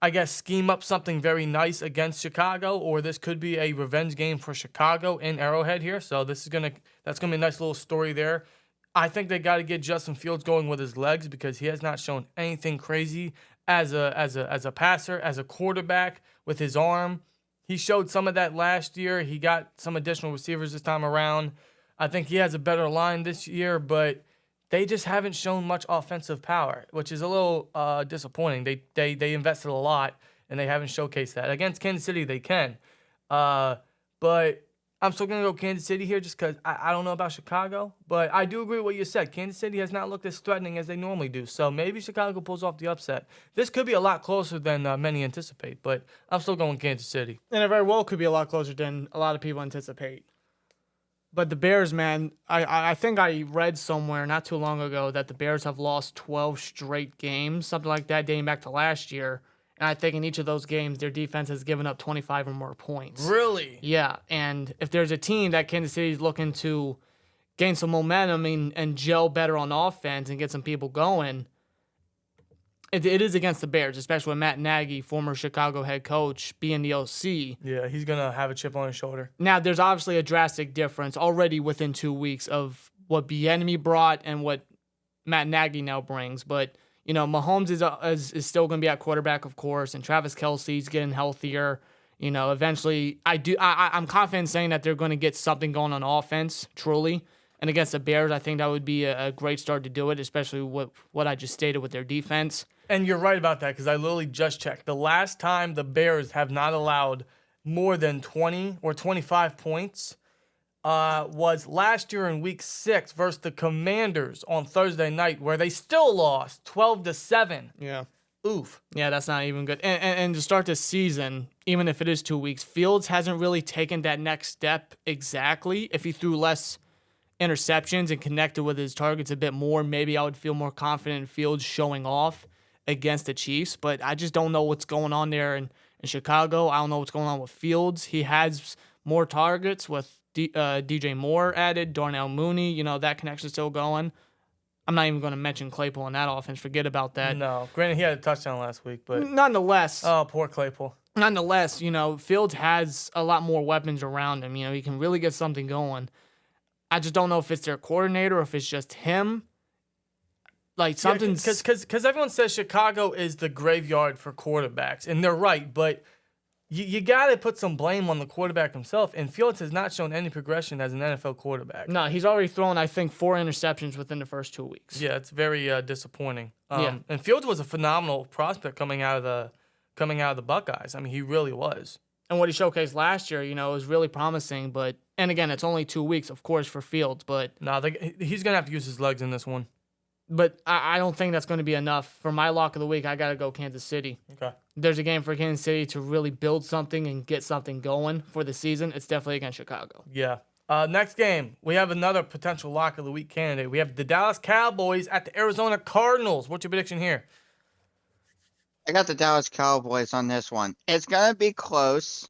I guess, scheme up something very nice against Chicago, or this could be a revenge game for Chicago in Arrowhead here. So that's gonna be a nice little story there. I think they got to get Justin Fields going with his legs because he has not shown anything crazy as a passer, as a quarterback with his arm. He showed some of that last year. He got some additional receivers this time around. I think he has a better line this year, but they just haven't shown much offensive power, which is a little disappointing. They invested a lot, and they haven't showcased that. Against Kansas City, they can. But I'm still going to go Kansas City here just because I don't know about Chicago. But I do agree with what you said. Kansas City has not looked as threatening as they normally do. So maybe Chicago pulls off the upset. This could be a lot closer than many anticipate, but I'm still going Kansas City. And it very well could be a lot closer than a lot of people anticipate. But the Bears, man, I think I read somewhere not too long ago that the Bears have lost 12 straight games, something like that, dating back to last year. And I think in each of those games, their defense has given up 25 or more points. Really? Yeah, and if there's a team that Kansas City is looking to gain some momentum and gel better on offense and get some people going, It is against the Bears, especially with Matt Nagy, former Chicago head coach, being the OC. Yeah, he's going to have a chip on his shoulder. Now, there's obviously a drastic difference already within 2 weeks of what Bieniemy brought and what Matt Nagy now brings. But, Mahomes is still going to be at quarterback, of course, and Travis Kelce's getting healthier. Eventually, I'm confident in saying that they're going to get something going on offense, truly. And against the Bears, I think that would be a great start to do it, especially what I just stated with their defense. And you're right about that because I literally just checked. The last time the Bears have not allowed more than 20 or 25 points was last year in Week 6 versus the Commanders on Thursday night, where they still lost 12-7. Yeah. Oof. Yeah, that's not even good. And to start the season, even if it is 2 weeks, Fields hasn't really taken that next step exactly. If he threw less interceptions and connected with his targets a bit more, maybe I would feel more confident in Fields showing off against the Chiefs. But I just don't know what's going on there in Chicago. I don't know what's going on with Fields. He has more targets with DJ Moore added, Darnell Mooney. That connection's still going. I'm not even going to mention Claypool in that offense. Forget about that. No. Granted, he had a touchdown last week, but nonetheless. Oh, poor Claypool. Nonetheless, Fields has a lot more weapons around him. He can really get something going. I just don't know if it's their coordinator or if it's just him. Like something's because everyone says Chicago is the graveyard for quarterbacks, and they're right, but you got to put some blame on the quarterback himself. And Fields has not shown any progression as an NFL quarterback. No, he's already thrown, I think, 4 interceptions within the first 2 weeks. Yeah, it's very disappointing. Yeah. And Fields was a phenomenal prospect coming out of the Buckeyes. I mean, he really was. And what he showcased last year, was really promising. But and again, it's only 2 weeks, of course, for Fields. But he's gonna have to use his legs in this one. But I don't think that's going to be enough. For my lock of the week, I got to go Kansas City. Okay. There's a game for Kansas City to really build something and get something going for the season. It's definitely against Chicago. Yeah. Next game, we have another potential lock of the week candidate. We have the Dallas Cowboys at the Arizona Cardinals. What's your prediction here? I got the Dallas Cowboys on this one. It's going to be close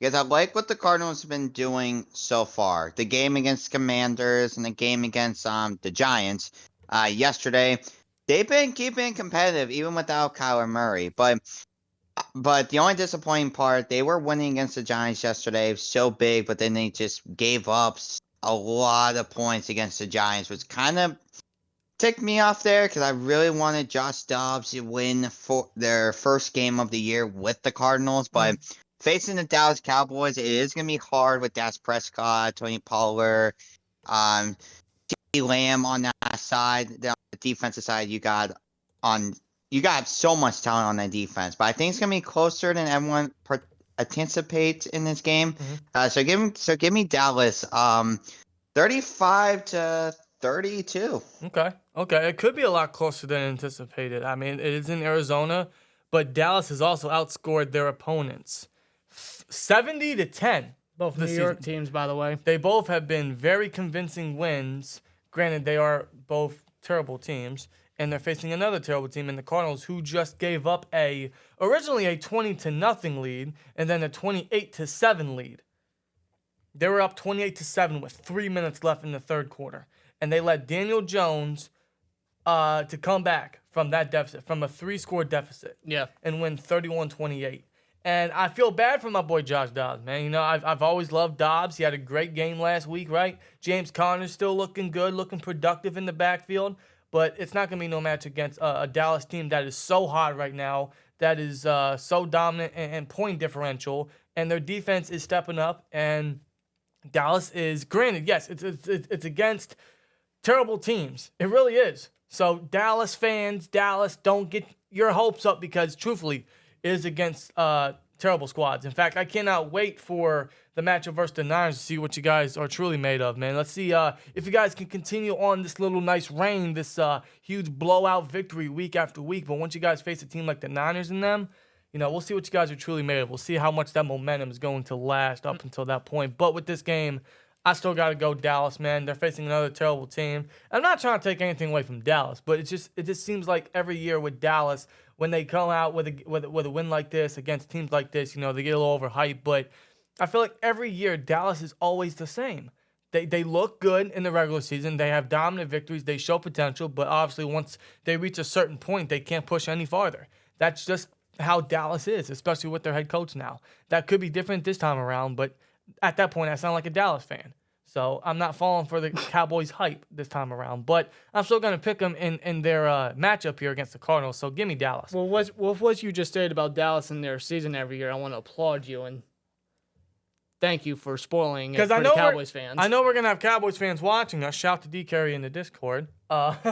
because I like what the Cardinals have been doing so far. The game against Commanders and the game against the Giants yesterday, they've been keeping competitive even without Kyler Murray. But the only disappointing part, they were winning against the Giants yesterday, so big, but then they just gave up a lot of points against the Giants, which kind of ticked me off there because I really wanted Josh Dobbs to win for their first game of the year with the Cardinals. But facing the Dallas Cowboys, it is going to be hard with Dak Prescott, Tony Pollard, Lamb on that side. The defensive side, you got so much talent on that defense, but I think it's gonna be closer than everyone anticipates in this game. So give me Dallas, 35-32. Okay, it could be a lot closer than anticipated. I mean, it is in Arizona, but Dallas has also outscored their opponents 70-10. Both New York teams, by the way. They both have been very convincing wins. Granted, they are both terrible teams, and they're facing another terrible team in the Cardinals, who just gave up originally a 20-0 lead and then a 28-7 lead. They were up 28-7 with 3 minutes left in the third quarter, and they let Daniel Jones to come back from that deficit, from a 3-score deficit, and win 31-28. And I feel bad for my boy Josh Dobbs, man. I've always loved Dobbs. He had a great game last week, right? James Conner's still looking good, looking productive in the backfield. But it's not going to be no match against a Dallas team that is so hot right now, that is so dominant and point differential. And their defense is stepping up. And Dallas is, granted, yes, it's against terrible teams. It really is. So Dallas fans, don't get your hopes up because, truthfully, is against terrible squads. In fact, I cannot wait for the matchup versus the Niners to see what you guys are truly made of, man. Let's see if you guys can continue on this little nice reign, this huge blowout victory week after week. But once you guys face a team like the Niners and them, we'll see what you guys are truly made of. We'll see how much that momentum is going to last up until that point. But with this game, I still got to go Dallas, man. They're facing another terrible team. I'm not trying to take anything away from Dallas, but it just seems like every year with Dallas, when they come out with a win like this against teams like this, they get a little overhyped. But I feel like every year Dallas is always the same. They look good in the regular season. They have dominant victories. They show potential, but obviously once they reach a certain point, they can't push any farther. That's just how Dallas is, especially with their head coach now. That could be different this time around, but at that point, I sound like a Dallas fan. So I'm not falling for the Cowboys hype this time around, but I'm still going to pick them in their matchup here against the Cardinals. So give me Dallas. Well, what you just said about Dallas and their season every year, I want to applaud you and thank you for spoiling it for the Cowboys fans. I know we're going to have Cowboys fans watching us. Shout to D. Carey in the Discord. But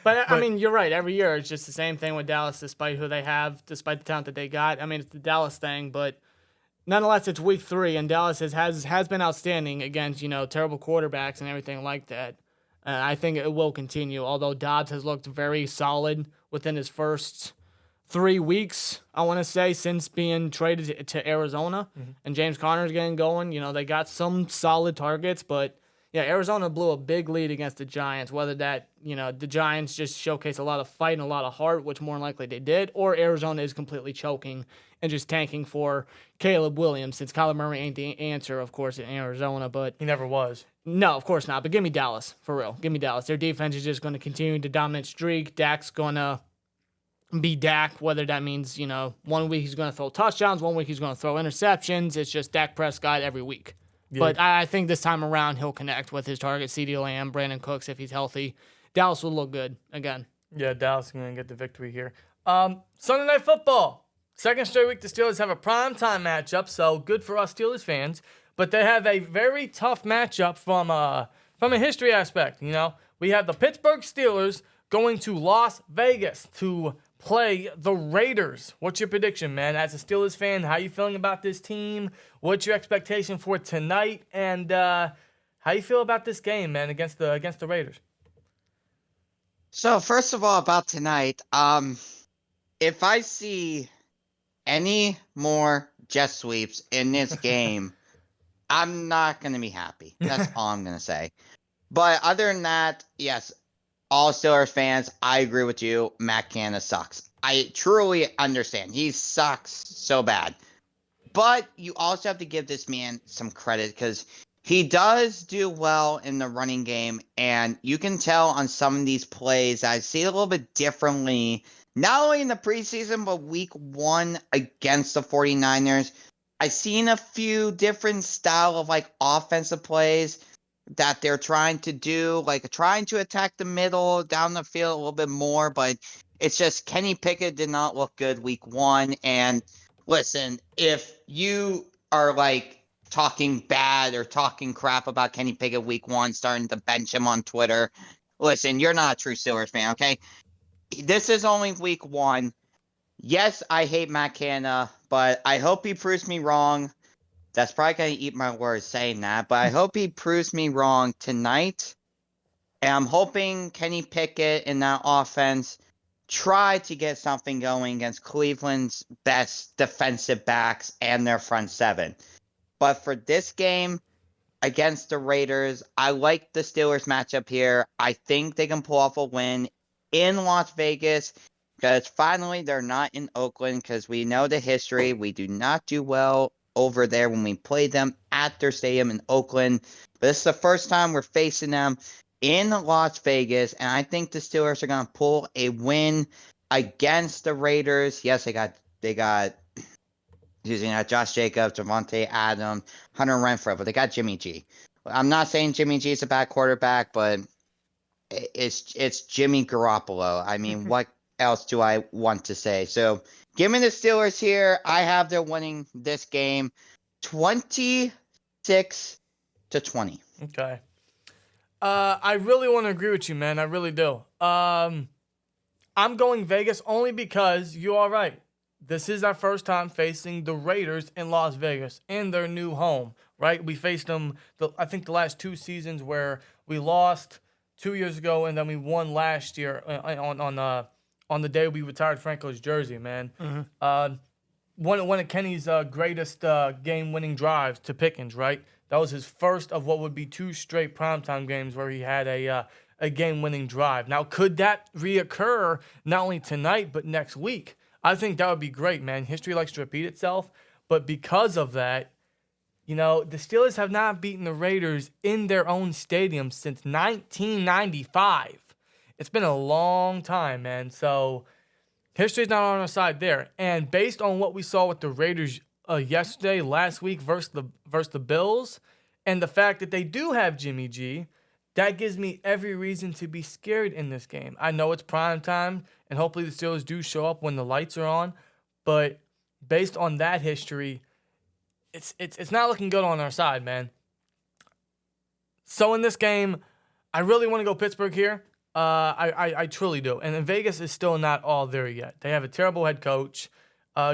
I mean, you're right. Every year, it's just the same thing with Dallas, despite who they have, despite the talent that they got. I mean, it's the Dallas thing, but nonetheless, it's week 3, and Dallas has been outstanding against, terrible quarterbacks and everything like that. I think it will continue, although Dobbs has looked very solid within his first 3 weeks, I want to say, since being traded to Arizona. Mm-hmm. And James Conner's getting going. They got some solid targets, but yeah, Arizona blew a big lead against the Giants. Whether that, the Giants just showcase a lot of fight and a lot of heart, which more than likely they did, or Arizona is completely choking and just tanking for Caleb Williams, since Kyler Murray ain't the answer, of course, in Arizona. But he never was. No, of course not. But give me Dallas, for real. Give me Dallas. Their defense is just going to continue to dominant streak. Dak's going to be Dak, whether that means, 1 week he's going to throw touchdowns, 1 week he's going to throw interceptions. It's just Dak Prescott every week. Yeah. But I think this time around he'll connect with his target, CeeDee Lamb, Brandon Cooks, if he's healthy. Dallas will look good again. Yeah, Dallas is going to get the victory here. Sunday Night Football. Second straight week the Steelers have a primetime matchup, so good for us Steelers fans. But they have a very tough matchup from a history aspect. We have the Pittsburgh Steelers going to Las Vegas to play the Raiders. What's your prediction, man? As a Steelers fan, how you feeling about this team? What's your expectation for tonight? And how you feel about this game, man, against the Raiders? So first of all, about tonight, if I see any more jet sweeps in this game, I'm not going to be happy. That's all I'm going to say. But other than that, yes, all Steelers fans, I agree with you. Matt Canada sucks. I truly understand. He sucks so bad. But you also have to give this man some credit because he does do well in the running game. And you can tell on some of these plays, I see it a little bit differently, not only in the preseason, but week 1 against the 49ers. I've seen a few different style of offensive plays that they're trying to do, trying to attack the middle, down the field a little bit more, but it's just Kenny Pickett did not look good week 1. And listen, if you are talking bad or talking crap about Kenny Pickett week 1, starting to bench him on Twitter, listen, you're not a true Steelers fan, okay? This is only week 1. Yes, I hate Matt Canada, but I hope he proves me wrong. That's probably going to eat my words saying that, but I hope he proves me wrong tonight. And I'm hoping Kenny Pickett in that offense try to get something going against Cleveland's best defensive backs and their front 7. But for this game against the Raiders, I like the Steelers matchup here. I think they can pull off a win in Las Vegas because finally they're not in Oakland, because we know the history. We do not do well over there when we play them at their stadium in Oakland. But this is the first time we're facing them in Las Vegas, and I think the Steelers are going to pull a win against the Raiders. Yes, they got using Josh Jacobs, Javonte Adams, Hunter Renfrow, but they got Jimmy G. I'm not saying Jimmy G is a bad quarterback, but it's Jimmy Garoppolo. I mean, what else do I want to say? So give me the Steelers here. I have them winning this game 26-20. Okay. I really want to agree with you, man. I really do. I'm going Vegas only because you are right. This is our first time facing the Raiders in Las Vegas in their new home, right? We faced them, I think, the last 2 seasons where we lost 2 years ago and then we won last year on the day we retired Franco's jersey, man. Mm-hmm. One of Kenny's greatest game-winning drives to Pickens, right? That was his first of what would be 2 straight primetime games where he had a game-winning drive. Now, could that reoccur not only tonight but next week? I think that would be great, man. History likes to repeat itself, but because of that, You know, the Steelers have not beaten the Raiders in their own stadium since 1995. It's been a long time, man. So history's not on our side there. And based on what we saw with the Raiders yesterday, last week versus the Bills, and the fact that they do have Jimmy G, that gives me every reason to be scared in this game. I know it's prime time, and hopefully the Steelers do show up when the lights are on. But based on that history, it's not looking good on our side, man. So in this game, I really want to go Pittsburgh here. I truly do. And Vegas is still not all there yet. They have a terrible head coach.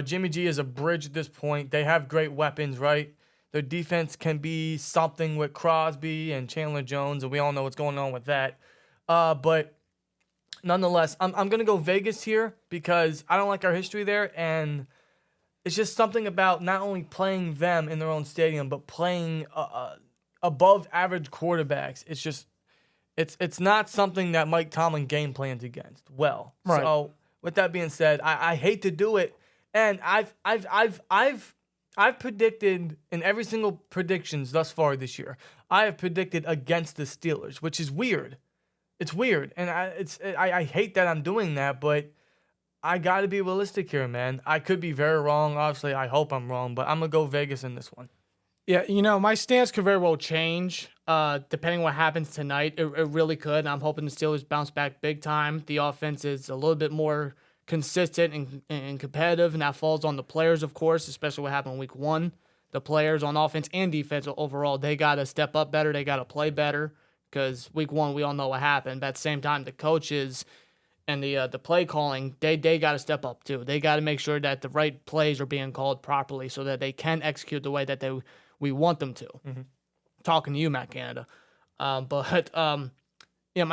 Jimmy G is a bridge at this point. They have great weapons, right? Their defense can be something with Crosby and Chandler Jones, and we all know what's going on with that. But nonetheless, I'm going to go Vegas here because I don't like our history there, and it's just something about not only playing them in their own stadium, but playing above average quarterbacks. It's just it's not something that Mike Tomlin game plans against well. Right. So with that being said, I hate to do it, and I've predicted in every single predictions thus far this year. I have predicted against the Steelers, which is weird. It's weird, and I hate that I'm doing that, but I got to be realistic here, man. I could be very wrong. Obviously, I hope I'm wrong, but I'm going to go Vegas in this one. Yeah, my stance could very well change depending on what happens tonight. It really could, and I'm hoping the Steelers bounce back big time. The offense is a little bit more consistent and competitive, and that falls on the players, of course, especially what happened in Week 1. The players on offense and defense overall, they got to step up better. They got to play better because Week 1, we all know what happened. But at the same time, the coaches and the play calling, they got to step up too. They got to make sure that the right plays are being called properly so that they can execute the way that we want them to. Mm-hmm. Talking to you, Matt Canada. My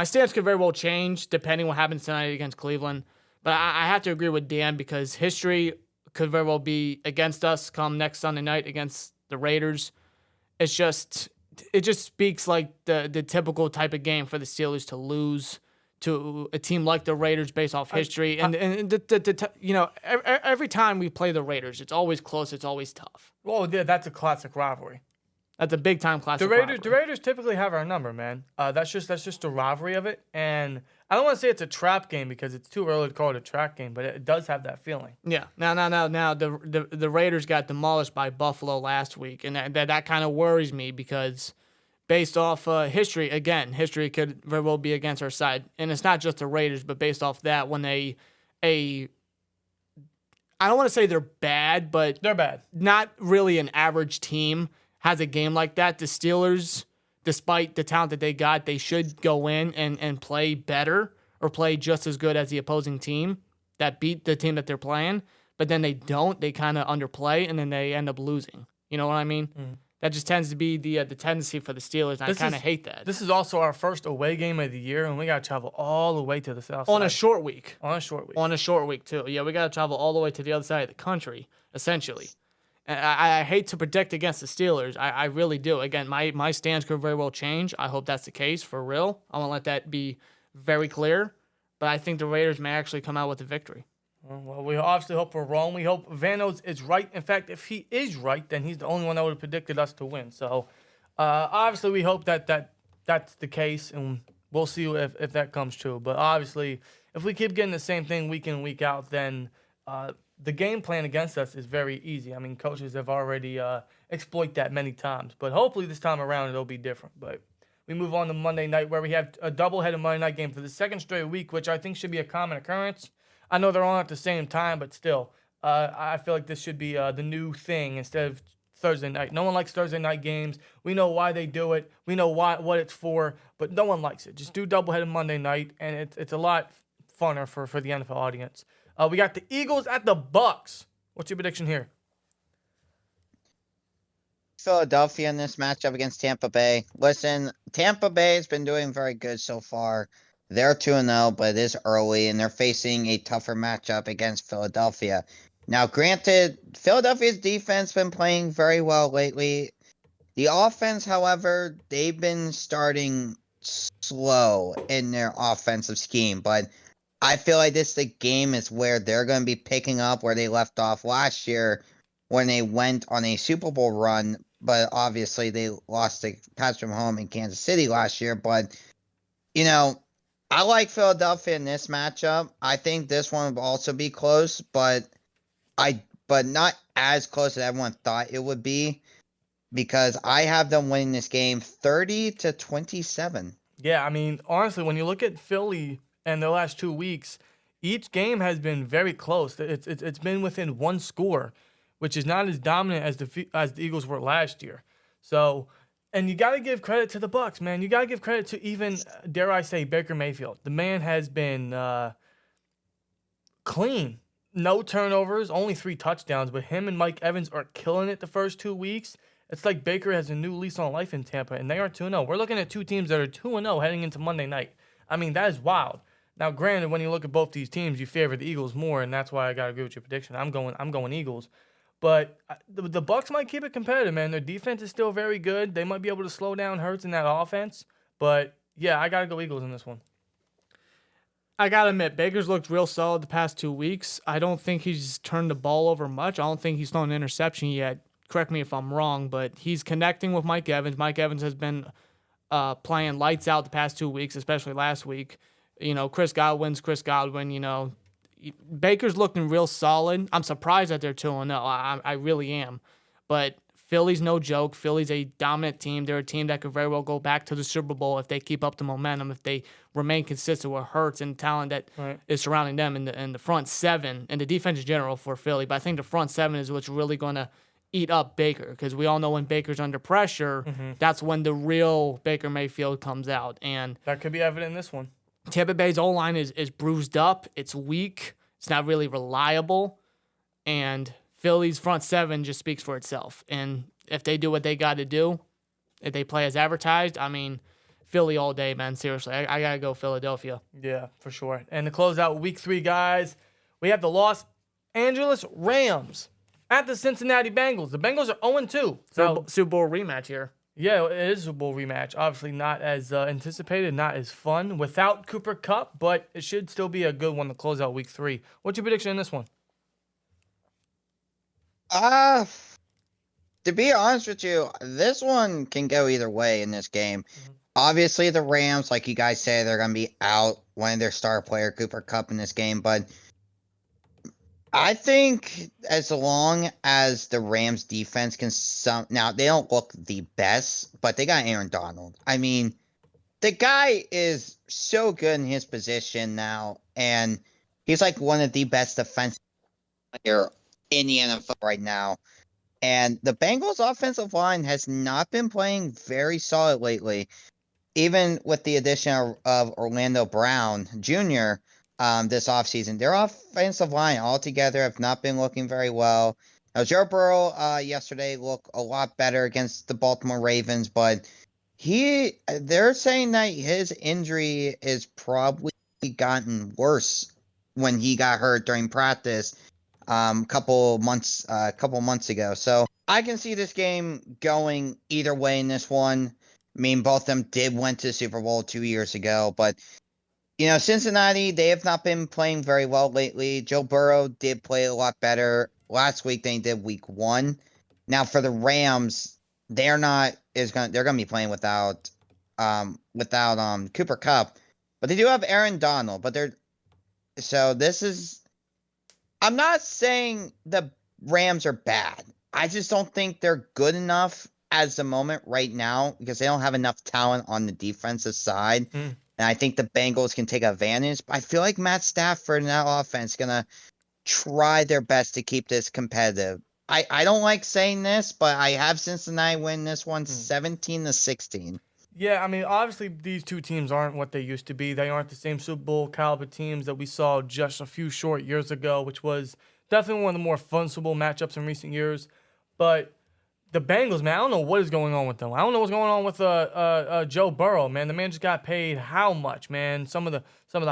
stance could very well change depending what happens tonight against Cleveland. But I have to agree with Dan because history could very well be against us come next Sunday night against the Raiders. It just speaks like the typical type of game for the Steelers to lose to a team like the Raiders based off history. Every time we play the Raiders, it's always close. It's always tough. Well, yeah, that's a classic rivalry. That's a big time classic rivalry. rivalry. The Raiders typically have our number, man. That's just the rivalry of it. And I don't want to say it's a trap game because it's too early to call it a trap game, but it does have that feeling. Yeah. Now the Raiders got demolished by Buffalo last week, and that kind of worries me because based off history, again, history could very well be against our side. And it's not just the Raiders, but based off that, when I don't want to say they're bad, but they're bad. Not really an average team has a game like that. The Steelers, despite the talent that they got, they should go in and play better or play just as good as the opposing team that beat the team that they're playing. But then they don't. They kind of underplay, and then they end up losing. You know what I mean? Mm. That just tends to be the tendency for the Steelers, and I kind of hate that. This is also our first away game of the year, and we got to travel all the way to the south side. On a short week. On a short week, too. Yeah, we got to travel all the way to the other side of the country, essentially. And I hate to predict against the Steelers. I really do. Again, my stance could very well change. I hope that's the case for real. I want to let that be very clear. But I think the Raiders may actually come out with a victory. Well, we obviously hope we're wrong. We hope Vanoss is right. In fact, if he is right, then he's the only one that would have predicted us to win. So, obviously, we hope that's the case, and we'll see if that comes true. But obviously, if we keep getting the same thing week in, week out, then the game plan against us is very easy. I mean, coaches have already exploited that many times. But hopefully this time around it'll be different. But we move on to Monday night, where we have a doubleheader Monday night game for the second straight week, which I think should be a common occurrence. I know they're on at the same time, but still, I feel like this should be the new thing instead of Thursday night. No one likes Thursday night games. We know why they do it. We know what it's for, but no one likes it. Just do doubleheader Monday night, and it's a lot funner for the NFL audience. We got the Eagles at the Bucks. What's your prediction here? Philadelphia in this matchup against Tampa Bay. Listen, Tampa Bay has been doing very good so far. They're 2-0, but it is early, and they're facing a tougher matchup against Philadelphia. Now, granted, Philadelphia's defense been playing very well lately. The offense, however, they've been starting slow in their offensive scheme, but I feel like the game is where they're going to be picking up where they left off last year when they went on a Super Bowl run but obviously they lost to Patrick Mahomes in Kansas City last year. But I like Philadelphia in this matchup. I think this one will also be close, but not as close as everyone thought it would be, because I have them winning this game 30-27. Yeah, I mean, honestly, when you look at Philly and their last 2 weeks, each game has been very close. It's been within one score, which is not as dominant as the Eagles were last year. So, and you got to give credit to the Bucs, man. You got to give credit to even, dare I say, Baker Mayfield. The man has been clean. No turnovers, only 3 touchdowns, but him and Mike Evans are killing it the first 2 weeks. It's like Baker has a new lease on life in Tampa, and they are 2-0. We're looking at two teams that are 2-0 heading into Monday night. I mean, that is wild. Now, granted, when you look at both these teams, you favor the Eagles more, and that's why I got to agree with your prediction. I'm going Eagles. But the Bucs might keep it competitive, man. Their defense is still very good. They might be able to slow down Hurts in that offense. But, yeah, I got to go Eagles in this one. I got to admit, Baker's looked real solid the past 2 weeks. I don't think he's turned the ball over much. I don't think he's thrown an interception yet. Correct me if I'm wrong, but he's connecting with Mike Evans. Mike Evans has been playing lights out the past 2 weeks, especially last week. Chris Godwin. Baker's looking real solid. I'm surprised that they're 2-0. I really am. But Philly's no joke. Philly's a dominant team. They're a team that could very well go back to the Super Bowl if they keep up the momentum, if they remain consistent with Hurts and talent that is surrounding them in the front seven and the defense in general for Philly. But I think the front seven is what's really going to eat up Baker, because we all know when Baker's under pressure, that's when the real Baker Mayfield comes out. And that could be evident in this one. Tampa Bay's O-line is bruised up. It's weak. It's not really reliable. And Philly's front seven just speaks for itself. And if they do what they got to do, if they play as advertised, I mean, Philly all day, man. Seriously, I got to go Philadelphia. Yeah, for sure. And to close out week 3, guys, we have the Los Angeles Rams at the Cincinnati Bengals. The Bengals are 0-2. So Super Bowl rematch here. Yeah, it is a Super Bowl rematch. Obviously not as anticipated, not as fun without Cooper Kupp, but it should still be a good one to close out week 3. What's your prediction in this one? To be honest with you, this one can go either way in this game. Obviously, the Rams, like you guys say, they're going to be out one of their star player, Cooper Kupp, in this game, but I think as long as the Rams defense can now they don't look the best, but they got Aaron Donald. I mean, the guy is so good in his position now, and he's like one of the best defensive players in the NFL right now. And the Bengals offensive line has not been playing very solid lately, even with the addition of Orlando Brown Jr. This offseason. Their offensive line altogether have not been looking very well. Now, Joe Burrow yesterday looked a lot better against the Baltimore Ravens, but they're saying that his injury is probably gotten worse when he got hurt during practice a couple months ago. So I can see this game going either way in this one. I mean, both of them did went to the Super Bowl 2 years ago, but Cincinnati, they have not been playing very well lately. Joe Burrow did play a lot better last week than he did week 1. Now for the Rams, they're going to be playing without Cooper Kupp, but they do have Aaron Donald. I'm not saying the Rams are bad. I just don't think they're good enough as the moment right now, because they don't have enough talent on the defensive side. And I think the Bengals can take advantage. I feel like Matt Stafford and that offense is going to try their best to keep this competitive. I don't like saying this, but I have Cincinnati win this one 17-16. Yeah, I mean, obviously these two teams aren't what they used to be. They aren't the same Super Bowl caliber teams that we saw just a few short years ago, which was definitely one of the more fun Super Bowl matchups in recent years. But the Bengals, man, I don't know what is going on with them. I don't know what's going on with Joe Burrow, man. The man just got paid how much, man? Some of the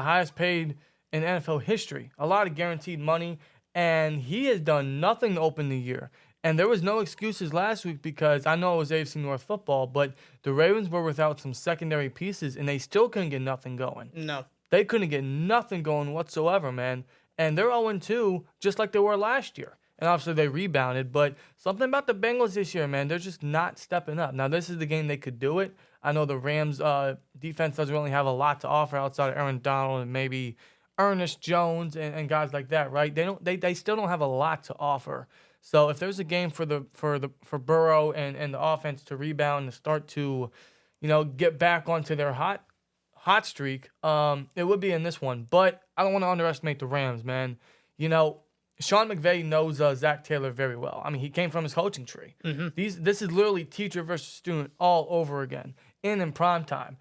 highest paid in NFL history. A lot of guaranteed money, and he has done nothing to open the year. And there was no excuses last week, because I know it was AFC North football, but the Ravens were without some secondary pieces, and they still couldn't get nothing going. No. They couldn't get nothing going whatsoever, man. And they're 0-2, just like they were last year. and obviously they rebounded. But something about the Bengals this year, man, they're just not stepping up. Now, this is the game they could do it. I know the Rams defense doesn't really have a lot to offer outside of Aaron Donald and maybe Ernest Jones and guys like that, right? They still don't have a lot to offer. So if there's a game for Burrow and the offense to rebound and start to, get back onto their hot streak, it would be in this one. But I don't want to underestimate the Rams, man. Sean McVay knows Zach Taylor very well. I mean, he came from his coaching tree. This is literally teacher versus student all over again in prime time.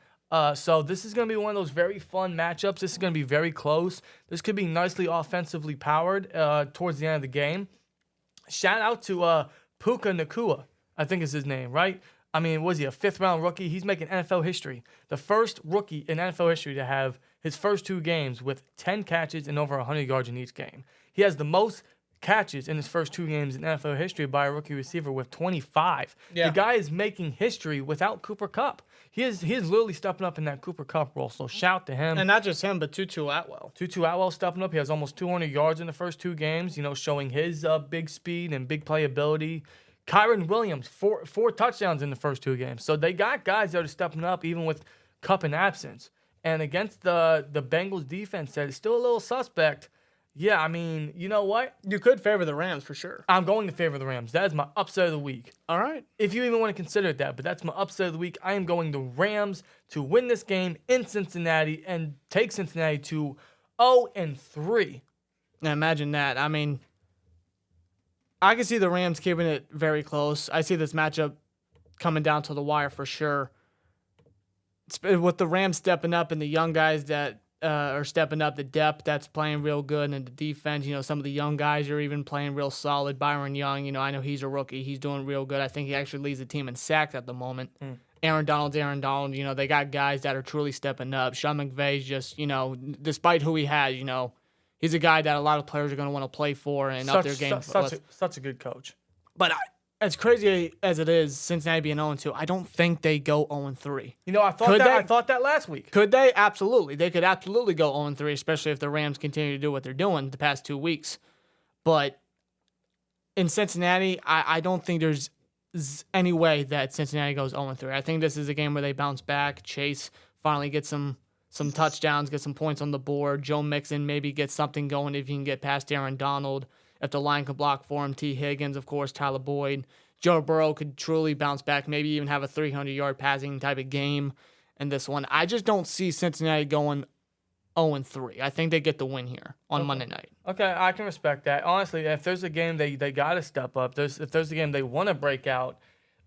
So this is going to be one of those very fun matchups. This is going to be very close. This could be nicely offensively powered towards the end of the game. Shout out to Puka Nacua, I think is his name, right? I mean, was he a 5th-round rookie? He's making NFL history. The first rookie in NFL history to have his first 2 games with 10 catches and over 100 yards in each game. He has the most catches in his first 2 games in NFL history by a rookie receiver with 25. Yeah. The guy is making history without Cooper Kupp. He is literally stepping up in that Cooper Kupp role, so shout to him. And not just him, but Tutu Atwell. Tutu Atwell stepping up. He has almost 200 yards in the first 2 games, showing his big speed and big playability. Kyron Williams, four touchdowns in the first 2 games. So they got guys that are stepping up even with Kupp in absence. And against the Bengals defense that is still a little suspect, yeah, I mean, you know what? You could favor the Rams for sure. I'm going to favor the Rams. That is my upset of the week. All right. If you even want to consider it that, but that's my upset of the week. I am going the Rams to win this game in Cincinnati and take Cincinnati to 0-3. Now imagine that. I mean, I can see the Rams keeping it very close. I see this matchup coming down to the wire for sure. With the Rams stepping up and the young guys that are stepping up, the depth that's playing real good, and the defense, some of the young guys are even playing real solid. Byron Young, I know he's a rookie. He's doing real good. I think he actually leads the team in sacks at the moment. Aaron Donald. They got guys that are truly stepping up. Sean McVay's just, despite who he has, he's a guy that a lot of players are going to want to play for and up their game. Such a good coach. But as crazy as it is, Cincinnati being 0-2, I don't think they go 0-3. I thought that last week. Could they? Absolutely. They could absolutely go 0-3, especially if the Rams continue to do what they're doing the past 2 weeks. But in Cincinnati, I don't think there's any way that Cincinnati goes 0-3. I think this is a game where they bounce back. Chase finally gets some touchdowns, get some points on the board. Joe Mixon maybe gets something going if he can get past Aaron Donald. If the line can block for him, T. Higgins, of course, Tyler Boyd. Joe Burrow could truly bounce back, maybe even have a 300-yard passing type of game in this one. I just don't see Cincinnati going 0-3. I think they get the win here on Monday night. Okay, I can respect that. Honestly, if there's a game they got to step up, if there's a game they want to break out,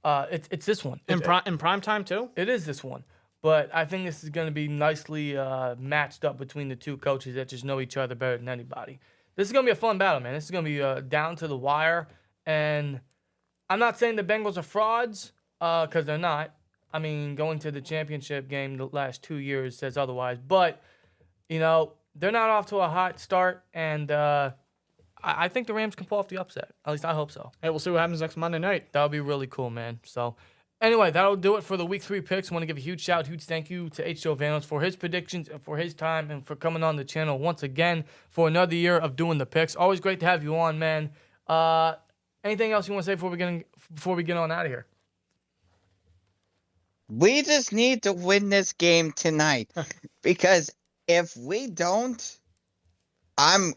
it's this one. In prime time, too? It is this one. But I think this is going to be nicely matched up between the 2 coaches that just know each other better than anybody. This is going to be a fun battle, man. This is going to be down to the wire. And I'm not saying the Bengals are frauds, because they're not. I mean, going to the championship game the last 2 years says otherwise. But, they're not off to a hot start. And I think the Rams can pull off the upset. At least I hope so. Hey, we'll see what happens next Monday night. That would be really cool, man. So, anyway, that'll do it for the Week 3 picks. I want to give a huge thank you to H20Vanoss for his predictions and for his time and for coming on the channel once again for another year of doing the picks. Always great to have you on, man. Anything else you want to say before we get on out of here? We just need to win this game tonight, because if we don't, I'm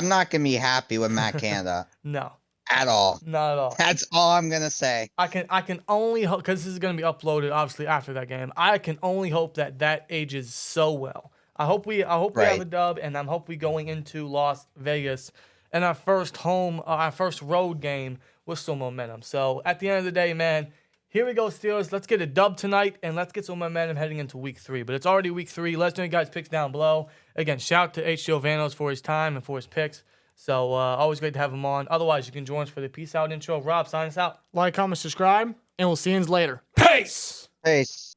not gonna be happy with Matt Canada. No. At all. Not at all. That's all I'm gonna say. I can only hope, because this is gonna be uploaded obviously after that game. I can only hope that ages so well. I hope we have a dub, and I'm hope we going into Las Vegas and our first road game with some momentum. So at the end of the day, man, here we go, Steelers. Let's get a dub tonight, and let's get some momentum heading into Week 3. But it's already Week 3. Let us know you guys' picks down below. Again, shout out to H20Vanoss for his time and for his picks. So always great to have him on. Otherwise, you can join us for the peace out intro. Rob, sign us out. Like, comment, subscribe, and we'll see you later. Peace! Peace.